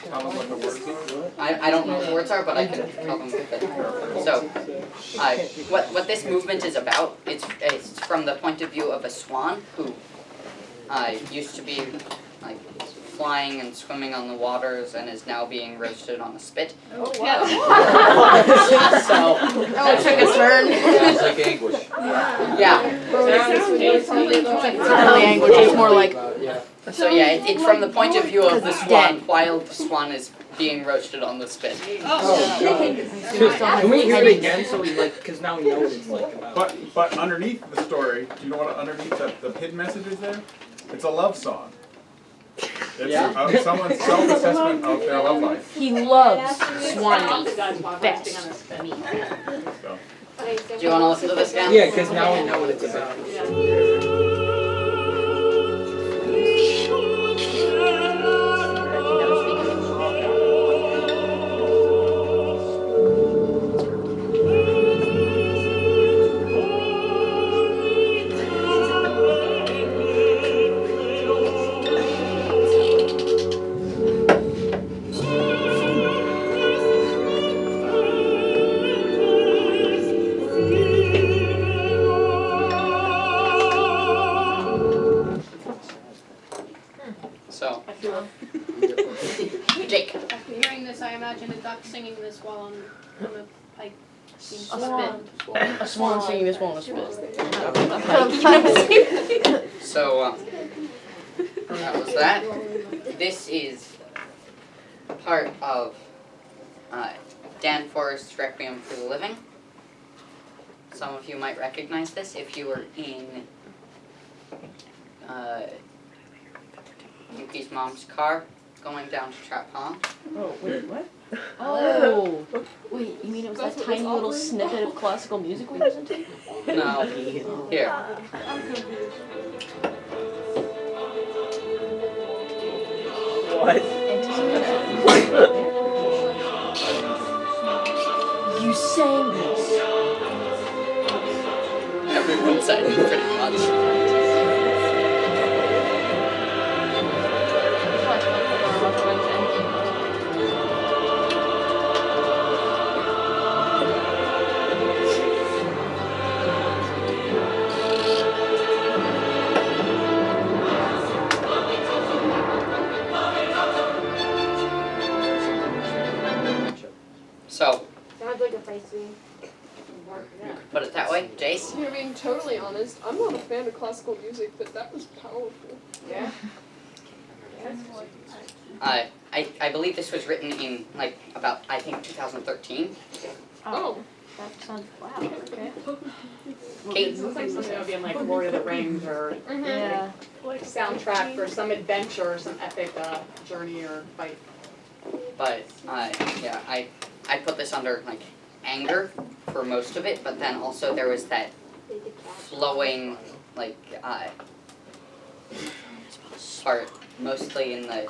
Tell them what the words are. I don't know what the words are, but I can tell them. So, what this movement is about, it's from the point of view of a swan who used to be like flying and swimming on the waters and is now being roasted on a spit. Oh, wow. So, That took a turn. Sounds like anguish. yeah. It's not really anguish, it's more like So yeah, it's from the point of view of the swan while the swan is being roasted on the spit. Can we hear it again so we because now we know what it's like about. But underneath the story, do you know what underneath the hidden message is there? It's a love song. It's someone's self-assessment of their love life. He loves swan meat. Guys while roasting on a spit. So. Do you want to listen to this again? Yeah, because now we know what it's about. So, Jake. After hearing this, I imagine a duck singing this while on a pipe being A swan singing this one on a spit. So, that was that. This is part of Dan Forrest's Requiem for the Living. Some of you might recognize this if you were in Yuki's mom's car going down to Trap Pond. Oh, wait, what? Oh, wait, you mean it was that tiny little snippet of classical music we listened to? No, here. What? You sang this. Everyone said it pretty much. So, sounds like a fight scene. put it that way, Jace. If you're being totally honest, I'm not a fan of classical music, but that was powerful. Yeah. I believe this was written in about 2013. Oh. That sounds wow. Okay. Kate. It looks like something that would be in like Lord of the Rings or Yeah. like soundtrack for some adventure or some epic journey or fight. But yeah, I put this under anger for most of it, but then also there was that flowing part mostly in the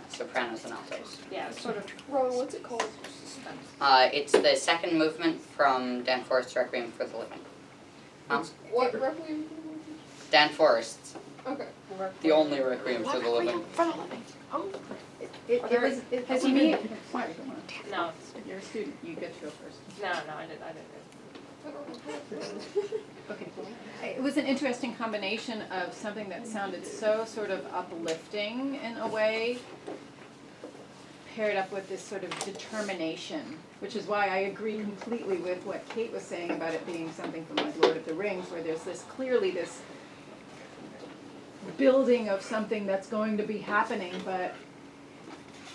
sopranos and altos. Yeah, it's sort of. Rowan, what's it called? It's the second movement from Dan Forrest's Requiem for the Living. What Requiem? Dan Forrest's, Okay. the only Requiem for the Living. It was, has he made? No, You're a student, you get to go first. no, I did. Okay. It was an interesting combination of something that sounded so sort of uplifting in a way, paired up with this sort of determination, which is why I agree completely with what Kate was saying about it being something from like Lord of the Rings, where there's this clearly this building of something that's going to be happening, but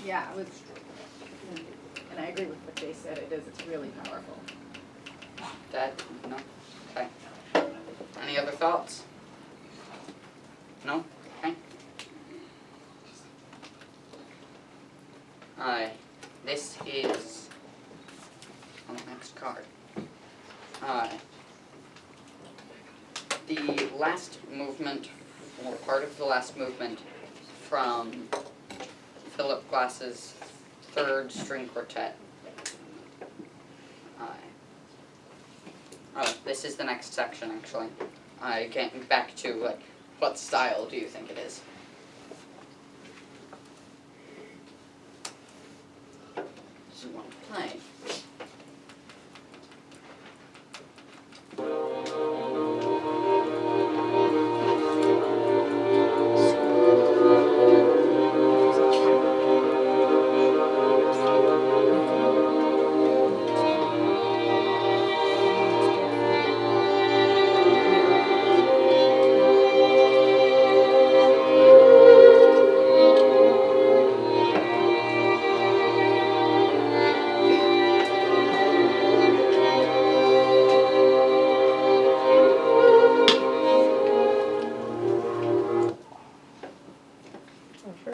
yeah, it was, and I agree with what they said, it's really powerful. Dad? No? Okay. Any other thoughts? No? Okay. This is on the next card. last movement, or part of the last movement from Philip Glass's third string quartet. Oh, this is the next section actually. Getting back to like, what style do you think it is? Do you want to play?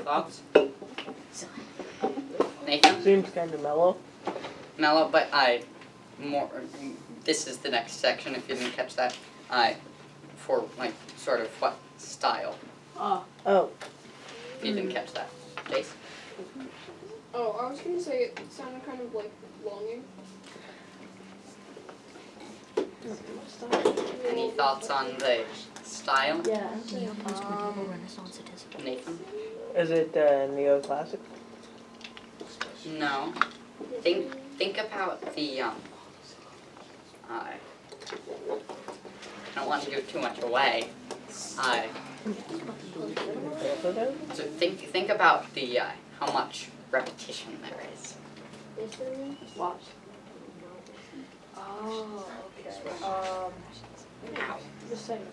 Thoughts? Nathan? Seems kind of mellow. Mellow, but this is the next section if you didn't catch that. For like sort of what style, Oh. if you didn't catch that. Jace? Oh, I was gonna say it sounded kind of like longing. Any thoughts on the style? Yeah. Nathan? Is it neoclassic? No. Think about the I don't want to give too much away. So think about the how much repetition there is. Watch. Oh, okay. Just saying.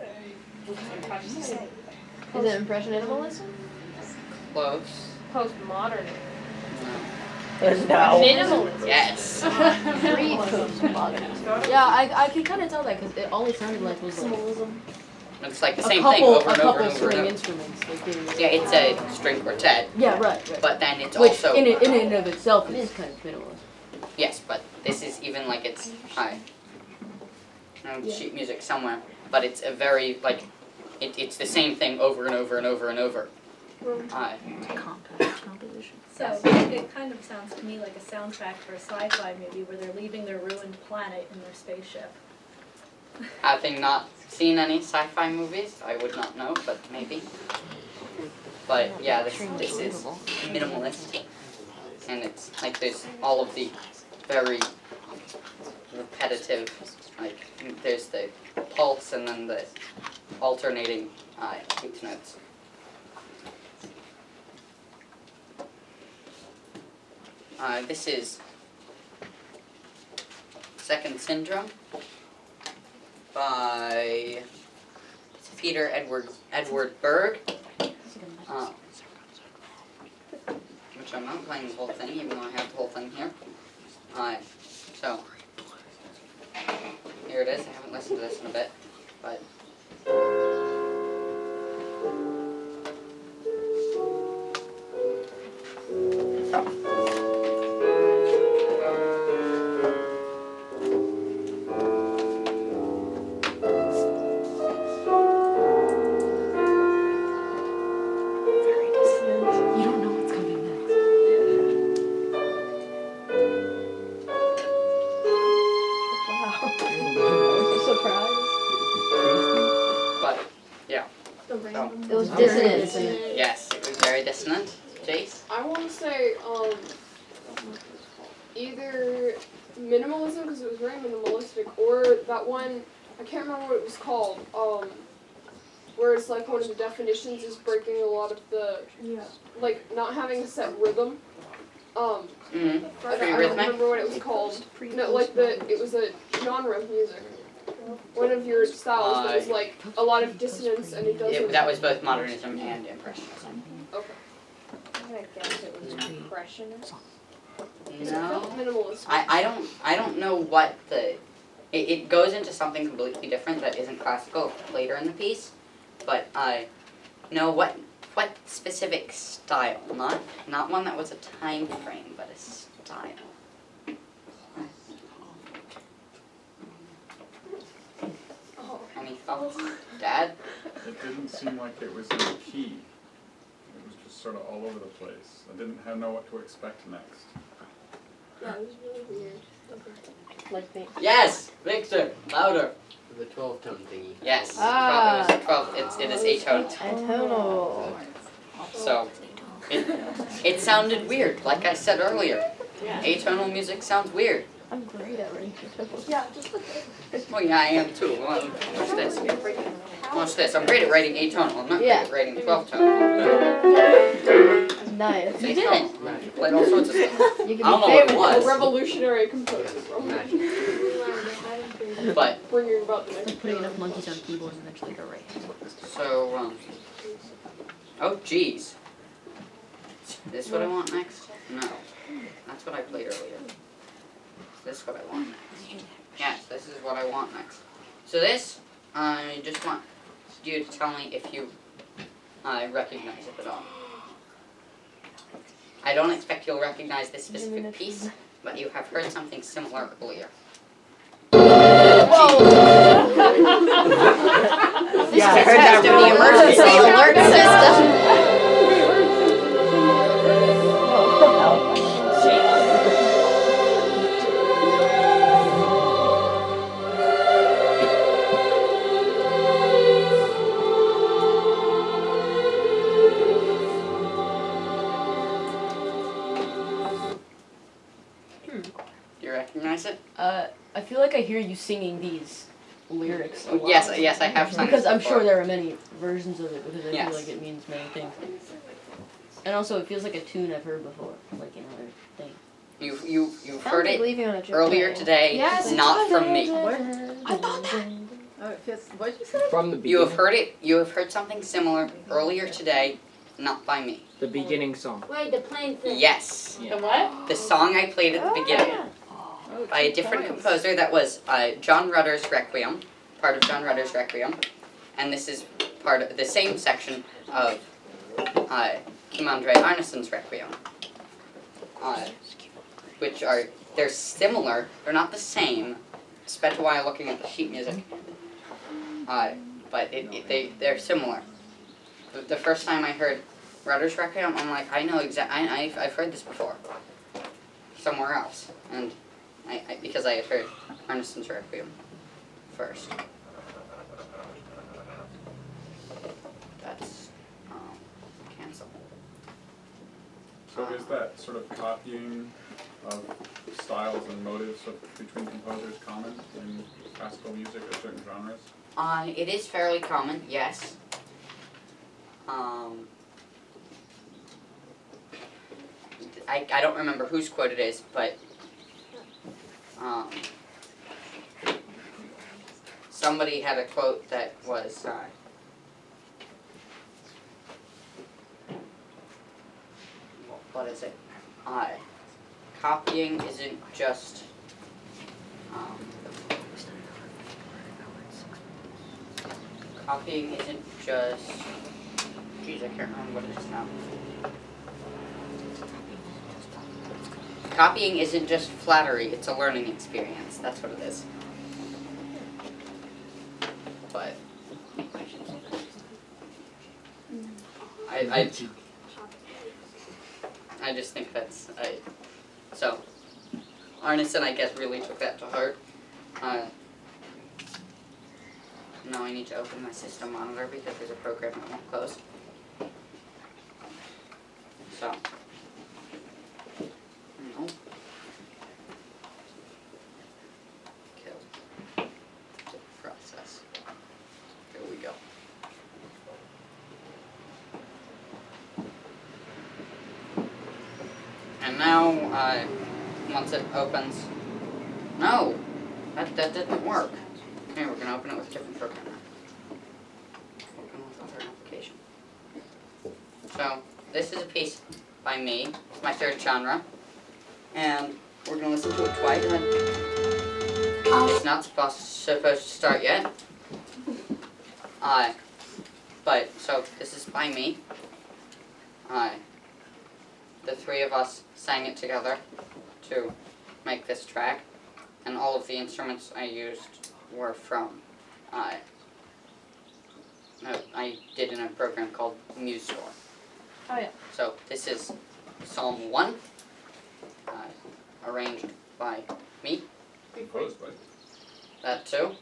Is it Impressionism? Close. Postmodernism. No. No. Minimalism. Yes. Yeah, I could kind of tell that because it always sounded like was like It's like the a same couple, thing over and a over couple and over string and over. instruments. Like Yeah, it's a string quartet, yeah, right. but then it's Which also in and of itself is kind of minimalist. yes, but this is even like it's sheet music somewhere, but it's a very like it's the same thing over and over and over and over. So it kind of sounds to me like a soundtrack for a sci-fi movie where they're leaving their ruined planet in their spaceship. Having not seen any sci-fi movies, I would not know, but maybe. But yeah, this is minimalist, and it's like there's all of the very repetitive, like there's the pulse and then the alternating eighth notes. This is Second Syndrome by Peter Edward Berg, which I'm not playing the whole thing, even though I have the whole thing here. So here it is. I haven't listened to this in a bit, but. It was dissonant. Yes, it was very dissonant. Jace? I want to say either minimalism because it was very minimalistic, or that one I can't remember what it was called. Where it's like one of the definitions is breaking a lot of the like not having a set rhythm. I don't remember what it was called. No, like it was a genre of music. One of your styles that was like a lot of dissonance and it doesn't. That was both modernism and impressionism. Okay. I'm gonna guess it was Impressionism. No. Minimalist. I don't know what it goes into something completely different that isn't classical later in the piece, but no, what specific style? Not one that was a time frame, but a style. Any thoughts? Dad? It didn't seem like it was in a key. It was just sort of all over the place. I didn't know what to expect next. Yeah, it was really weird. Like the Yes! Victor! Louder! The 12-tone thingy. Yes. Ah. 12. It is atone. Atonal. So it sounded weird, like I said earlier. Yeah. Atonal music sounds weird. I'm great at writing atonal. Yeah, just look at Well, yeah, I am too. Well, watch this. Watch this. I'm great at writing atonal. I'm not Yeah. great at writing 12-tone. Nice. It's atonal. You played all sorts of stuff. You can I don't know be what it famous. was. a revolutionary composer, bro. But, Bringing about the It's next like putting enough monkeys on keyboards and eventually go right. so, oh, geez. Is this what I want next? No. That's what I played earlier. Is this what I want next? Yes, this is what I want next. So this, I just want you to tell me if you recognize it at all. I don't expect you'll recognize this specific piece, but you have heard something similar earlier. This Yeah, I is heard that test of the from- emergency alert system. Do you recognize it? I feel like I hear you singing these lyrics a lot. Yes, I have sung Because this I'm before. sure there are many versions of it because I Yes. feel like it means many things. And also it feels like a tune I've heard before, like in other things. You've heard it Leaving on a joke earlier train. today, Yes, not from me. I thought that. Oh, it feels, what'd you say? From the beginning. You have heard it. You have heard something similar earlier today, not by me. The beginning song. Wait, the plane thing. Yes, The what? the song I played at the beginning Oh, by a 2 different points. composer. That was John Rutter's Requiem, part of John Rutter's Requiem, and this is part of the same section of Kim André Arneson's Requiem, which are they're similar. They're not the same. Spent a while looking at the sheet music, but they're similar. The first time I heard Rutter's Requiem, I'm like, I know I've heard this before, somewhere else, and because I had heard Arneson's Requiem first. That's cancel. So is that sort of copying of styles and motives between composers common in classical music or certain genres? It is fairly common, yes. I don't remember whose quote it is, but somebody had a quote that was what is it? Copying isn't just copying isn't just geez, I can't remember what it is now. Copying isn't just flattery, it's a learning experience. That's what it is. But I just think that's so Arneson, I guess, really took that to heart. Now I need to open my system monitor because there's a program that won't close. So no. Kill. Process. Here we go. And now, once it opens, no, that didn't work. Okay, we're gonna open it with a different program now. Open with other application. So, this is a piece by me, it's my third genre, and we're gonna listen to it twice. It's not supposed to start yet. But, so, this is by me. The three of us sang it together to make this track, and all of the instruments I used were from I did in a program called MuseScore. Oh, yeah. So this is Psalm 1, arranged by me, Composed by. that too,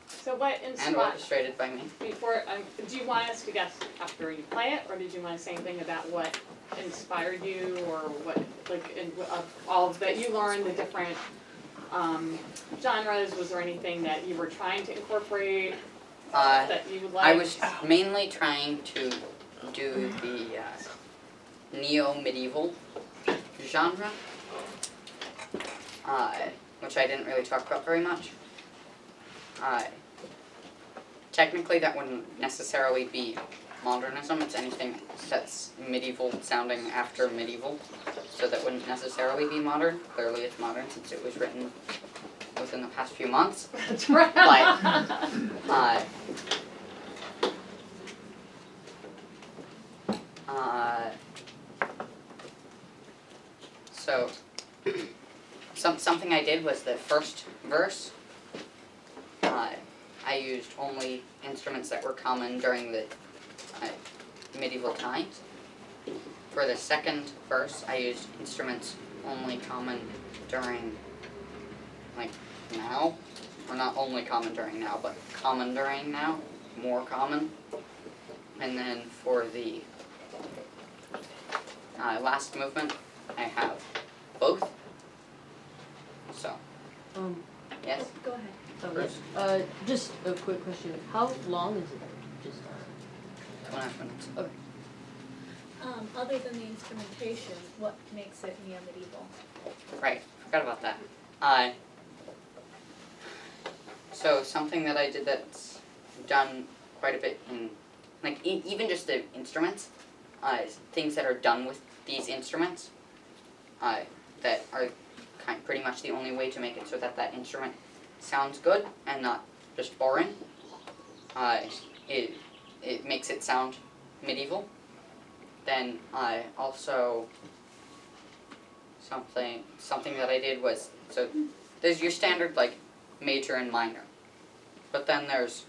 So what and inspired, orchestrated by me. before, do you want us to guess after you play it, or did you want to say anything about what inspired you, or what, like, of all of that you learned, the different genres? Was there anything that you were trying to incorporate that you would like? I was mainly trying to do the neo-medieval genre, which I didn't really talk about very much. Technically that wouldn't necessarily be modernism, it's anything that's medieval sounding after medieval, so that wouldn't necessarily be modern. Clearly it's modern since it was written within the past few months. That's right. But, so, something I did was the first verse, I used only instruments that were common during the medieval times. For the second verse, I used instruments only common during, like, now. Or not only common during now, but common during now, more common. And then for the last movement, I have both. So, yes? Go ahead. Bruce? Just a quick question. How long is it? Just 2.5 minutes. Okay. Other than the instrumentation, what makes it neo-medieval? Right, forgot about that. So something that I did that's done quite a bit in, like, even just the instruments, things that are done with these instruments, that are pretty much the only way to make it so that that instrument sounds good and not just boring. It makes it sound medieval. Then I also something that I did was, so there's your standard like major and minor, but then there's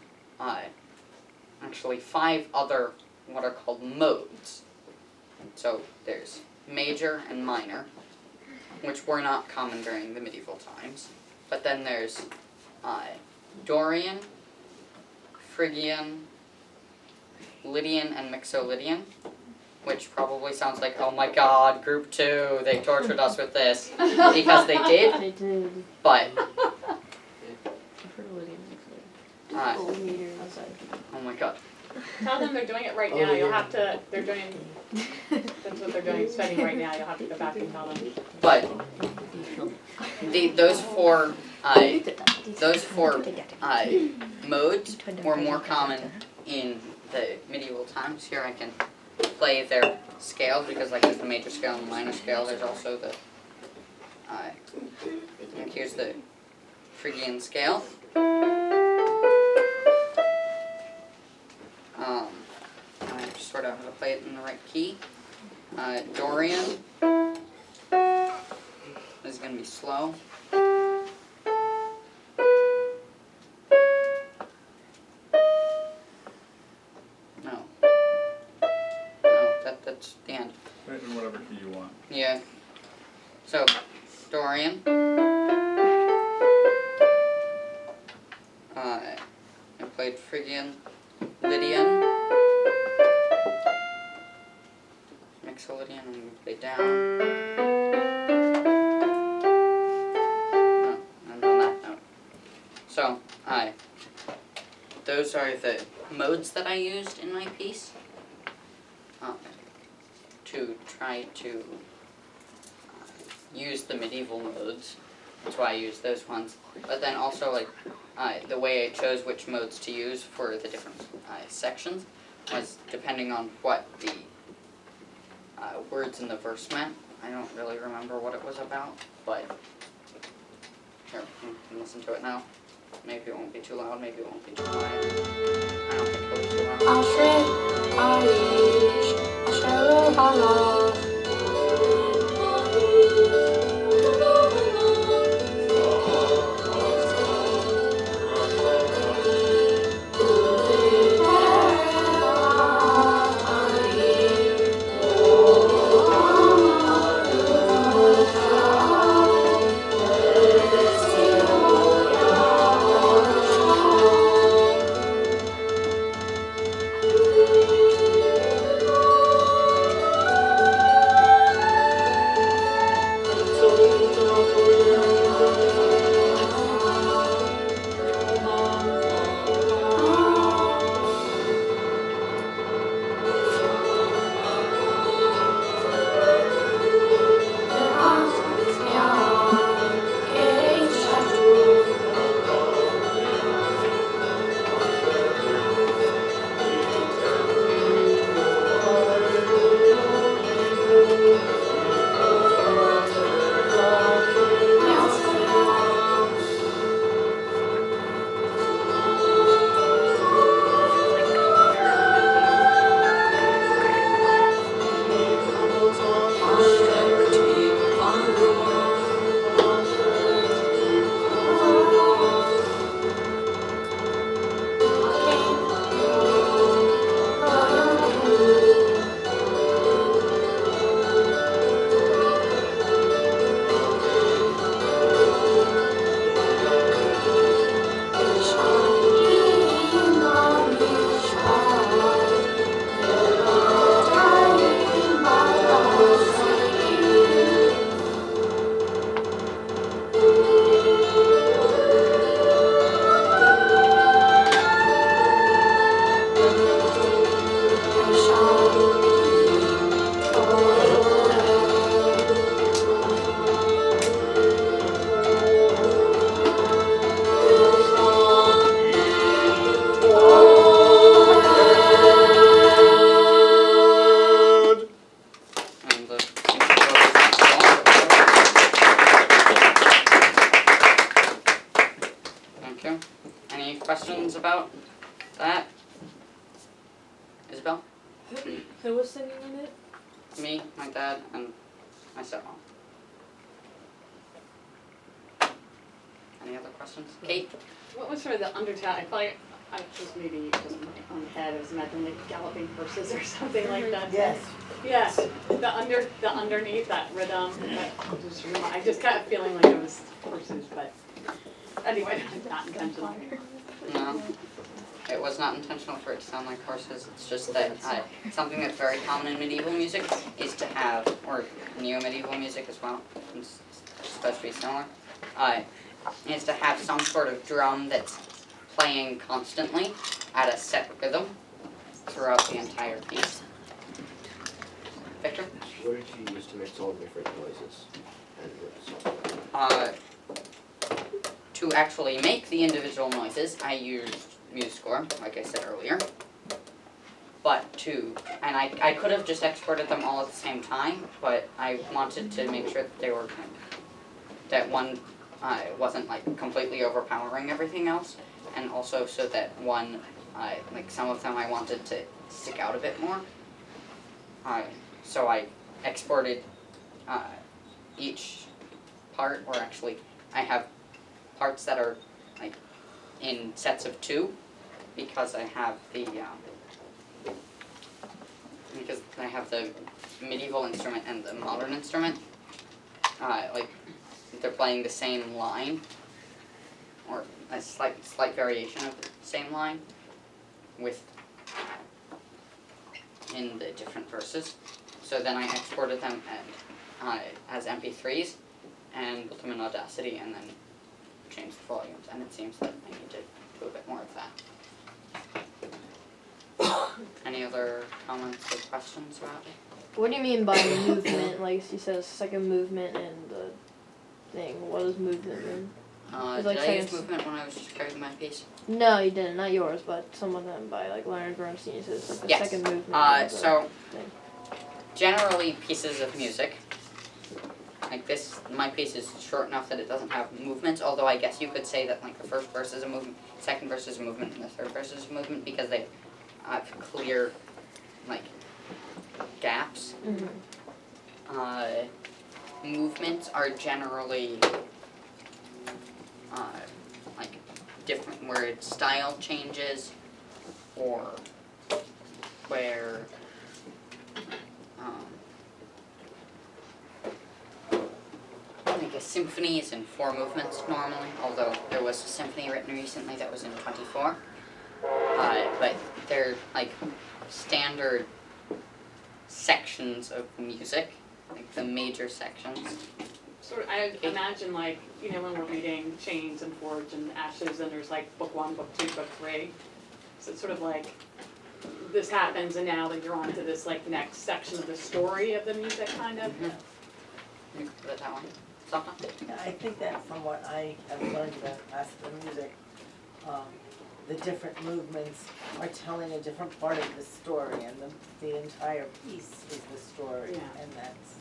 actually 5 other what are called modes. So there's major and minor, which were not common during the medieval times. But then there's Dorian, Phrygian, Lydian, and Mixolydian, which probably sounds like, oh my god, group 2, they tortured us with this, because they did, They did. but, Oh, oh my god. Tell them they're doing it right now, you'll have to, they're doing, that's what they're doing, studying right now, you'll have to go back and tell them. But those four modes were more common in the medieval times. Here I can play their scales because, like, there's the major scale and the minor scale. There's also the here's the Phrygian scale. I just sort out how to play it in the right key. Dorian is going to be slow. No, that's the end. Right, in whatever key you want. Yeah. So, Dorian. I played Phrygian, Lydian, Mixolydian, I'm going to play down. No, I'm on that note. So, those are the modes that I used in my piece to try to use the medieval modes. That's why I used those ones. But then also, like, the way I chose which modes to use for the different sections was depending on what the words in the verse meant. I don't really remember what it was about, but here, you can listen to it now. Maybe it won't be too loud, maybe it won't be too quiet. I don't think it'll be too loud. Isabel, Who was singing in it? me, my dad, and my stepmom. Any other questions? Kate? What was sort of the undertone? I feel like I just maybe just in my own head, I was imagining like galloping horses or something like that. Yes. Yes, the underneath that rhythm, I just kept feeling like it was horses, but anyway, not intentional. No. It was not intentional for it to sound like horses, it's just that something that's very common in medieval music is to have, or neo-medieval music as well, it's supposed to be similar, is to have some sort of drum that's playing constantly at a set rhythm throughout the entire piece. Victor? What did you use to mix all the different noises and rhythms? To actually make the individual noises, I used MuseScore, like I said earlier. But and I could have just exported them all at the same time, but I wanted to make sure that they were, that one wasn't like completely overpowering everything else, and also so that one, like some of them I wanted to stick out a bit more. So I exported each part, or actually I have parts that are like in sets of 2, because I have the medieval instrument and the modern instrument. Like they're playing the same line, or a slight variation of the same line, with in the different verses. So then I exported them as MP3s and built them in Audacity, and then changed the volumes. And it seems that I need to do a bit more of that. Any other comments or questions about it? What do you mean by movement? Like he says, second movement and the thing. What does movement mean? Did like I use seconds. movement when I was describing my piece? No, you didn't. Not yours, but some of them by like Leonard Bernstein. He says like the Yes. second movement. of the So thing. generally pieces of music, like this, my piece is short enough that it doesn't have movements, although I guess you could say that like the first verse is a movement, second verse is a movement, and the third verse is a movement, because they have clear, like, gaps. Mhm. Movements are generally, like, different, where its style changes, or where, like a symphony is in 4 movements normally, although there was a symphony written recently that was in 24. But they're like standard sections of music, like the major sections. Sort of, I imagine like, you know, when we're reading Chains and Forge and Ashes, and there's like book 1, book 2, book 3. So it's sort of like, this happens and now that you're on to this like next section of the story of the music, kind of. You can put it that way. Sofna? Yeah, I think that from what I have learned about classical music, the different movements are telling a different part of the story, and the entire piece is the story, Yeah. and that's.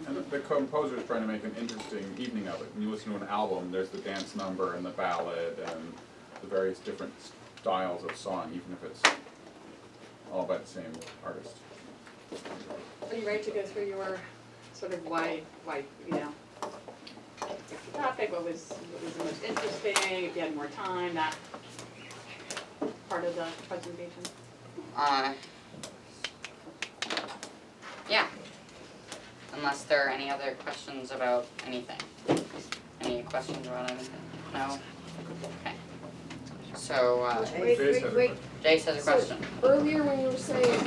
And the composer is trying to make an interesting evening of it. When you listen to an album, there's the dance number and the ballad and the various different styles of song, even if it's all by the same artist. Are you ready to go through your sort of why, you know, the topic, what was the most interesting, if you had more time, that part of the presentation? Yeah. Unless there are any other questions about anything. Any questions about anything? No? Okay. So, Jace has a question. Earlier when you were saying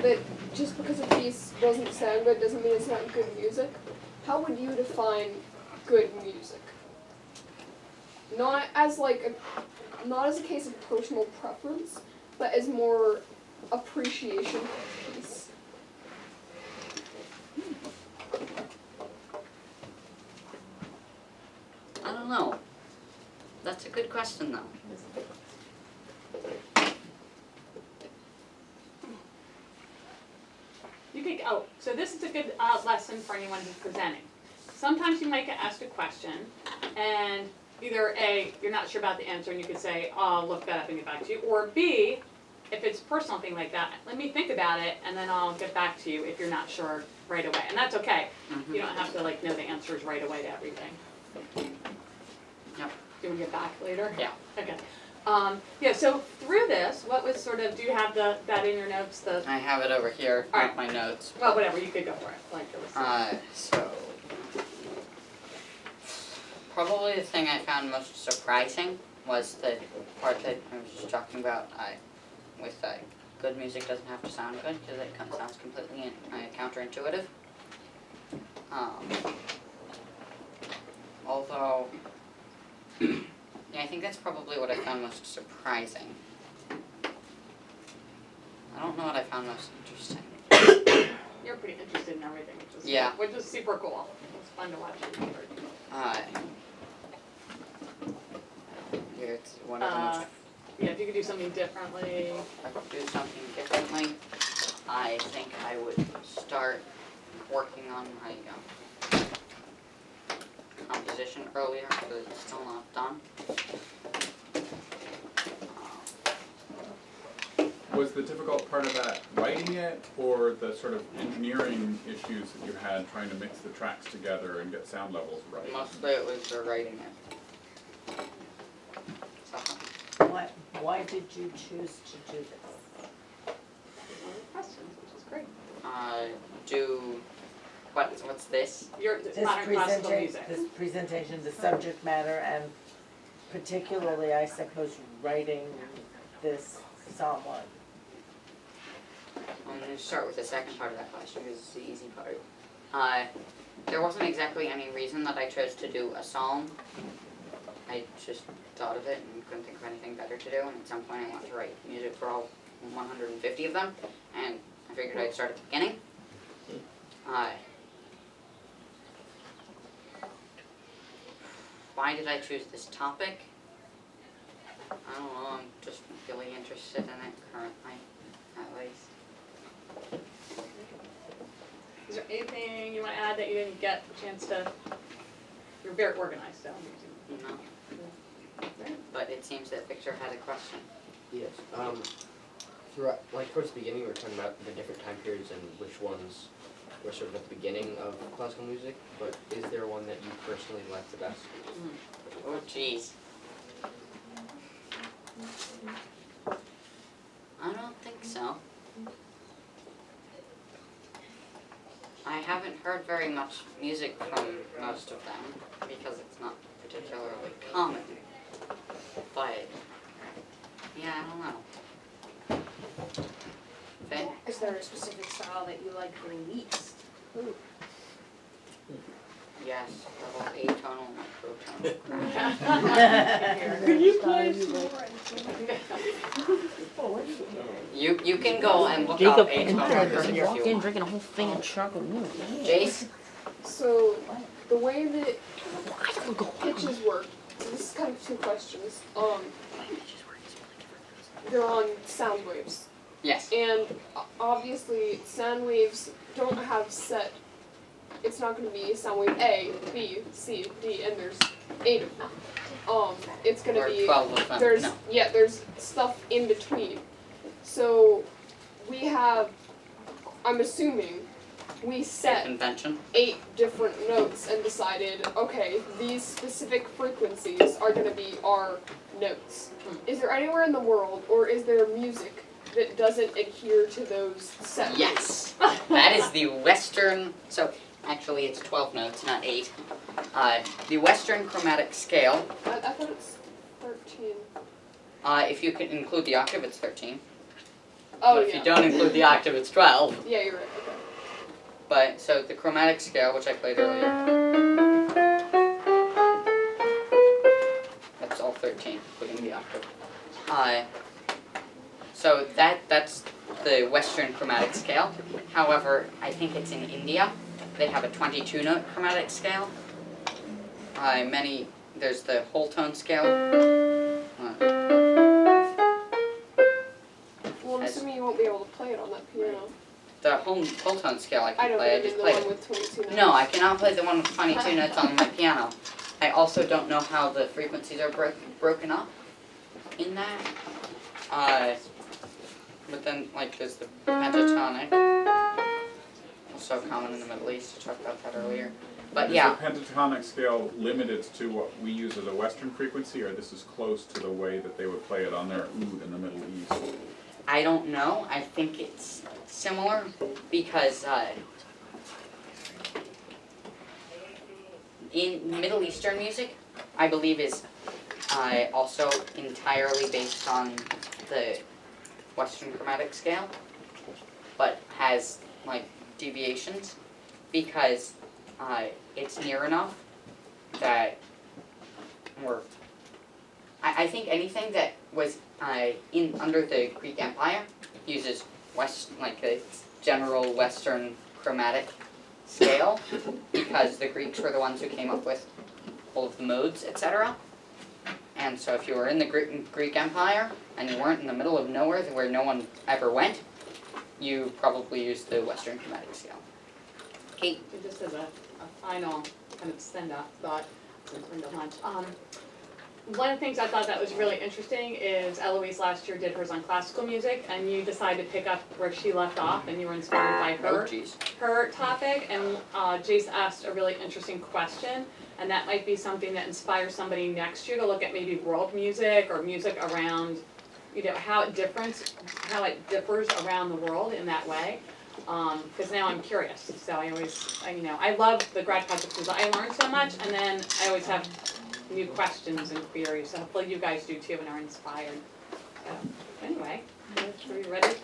that just because a piece doesn't sound good doesn't mean it's not good music, how would you define good music? Not as a case of personal preference, but as more appreciation of the piece. I don't know. That's a good question, though. You could, so this is a good lesson for anyone who's presenting. Sometimes you might get asked a question, and either A, you're not sure about the answer, and you could say, oh, I'll look that up and get back to you, or B, if it's for something like that, let me think about it, and then I'll get back to you if you're not sure right away, and that's okay. Mhm. You don't have to like know the answers right away to everything. Yep. Do you wanna get back later? Yeah. Okay. Yeah, so through this, what was sort of, do you have that in your notes, the, I have it over here, All not my notes. well, whatever, you could go for it, like it was. So probably the thing I found most surprising was the part that I was just talking about. With good music doesn't have to sound good because it sounds completely counterintuitive. Although, yeah, I think that's probably what I found most surprising. I don't know what I found most interesting. You're pretty interested in everything, which is Yeah. which is super cool. It's fun to watch you work. Here, it's one of the most. Yeah, if you could do something differently. If I could do something differently, I think I would start working on my composition earlier because it's still not done. Was the difficult part of that writing it, or the sort of engineering issues that you had trying to mix the tracks together and get sound levels right? Mostly it was the writing it. So, Why did you choose to do this? One of the questions, which is great. what's this? This Modern classical music. This presentation, the subject matter, and particularly, I suppose, writing this Psalm 1. I'm going to start with the second part of that question because it's the easy part. There wasn't exactly any reason that I chose to do a psalm. I just thought of it and couldn't think of anything better to do, and at some point I wanted to write music for all 150 of them, and I figured I'd start at the beginning. Why did I choose this topic? I don't know, I'm just really interested in it currently, at least. Is there anything you want to add that you didn't get a chance to? You're very organized, so. No. But it seems that Victor had a question. Yes. Throughout, like towards the beginning, we were talking about the different time periods and which ones were sort of at the beginning of classical music. But is there one that you personally like the best? Oh, jeez. I don't think so. I haven't heard very much music from most of them because it's not particularly common. But, yeah, I don't know. Finn? Is there a specific style that you like the least? Yes, the whole atonal and microtonal. Could you play You can go and look Jacob up atonal music if you walked in want. drinking a whole thing of chocolate milk. Jace? So, the way that pitches work, this is kind of two questions. They're on sound waves. Yes. And obviously, sound waves don't have set. It's not going to be sound wave A, B, C, D, and there's 8 of them. It's going to Or be 12 of them. there's No. there's stuff in between. So we have, I'm assuming, we set Convention. 8 different notes and decided, okay, these specific frequencies are going to be our notes. Is there anywhere in the world, or is there music that doesn't adhere to those set Yes. That is the Western, so actually it's 12 notes, not 8. The Western chromatic scale, I thought it's 13. if you can include the octave, it's 13. Oh, But if yeah. you don't include the octave, it's 12. Yeah, you're right. Okay. But, so the chromatic scale, which I played earlier, that's all 13, including the octave. So that's the Western chromatic scale. However, I think it's in India. They have a 22-note chromatic scale. There's the whole tone scale. Well, I'm assuming you won't be able to play it on that piano. The whole tone scale I I can don't play, I mean just the played one it. with 22 notes. No, I cannot play the one with 22 notes on my piano. I also don't know how the frequencies are broken up in that. like there's the pentatonic, also common in the Middle East. I talked about that earlier. But yeah. Is the pentatonic scale limited to what we use as a Western frequency, or this is close to the way that they would play it on their oud in the Middle East? I don't know. I think it's similar because in Middle Eastern music, I believe is also entirely based on the Western chromatic scale, but has like deviations because it's near enough that I think anything that was in under the Greek Empire uses like a general Western chromatic scale because the Greeks were the ones who came up with all of the modes, etc. And so if you were in the Greek Empire and you weren't in the middle of nowhere where no one ever went, you probably used the Western chromatic scale. Kate? Just as a final kind of send-off thought, since we're into lunch. One of the things I thought that was really interesting is Eloise last year did hers on classical music, and you decided to pick up where she left off, and you were inspired by her topic. And Jace asked a really interesting question, and that might be something that inspires somebody next year to look at maybe world music or music around, you know, how it differs around the world in that way. Because now I'm curious, so I love the grad projects because I learn so much, and then I always have new questions and queries, so hopefully you guys do too and are inspired. So, anyway, are we ready to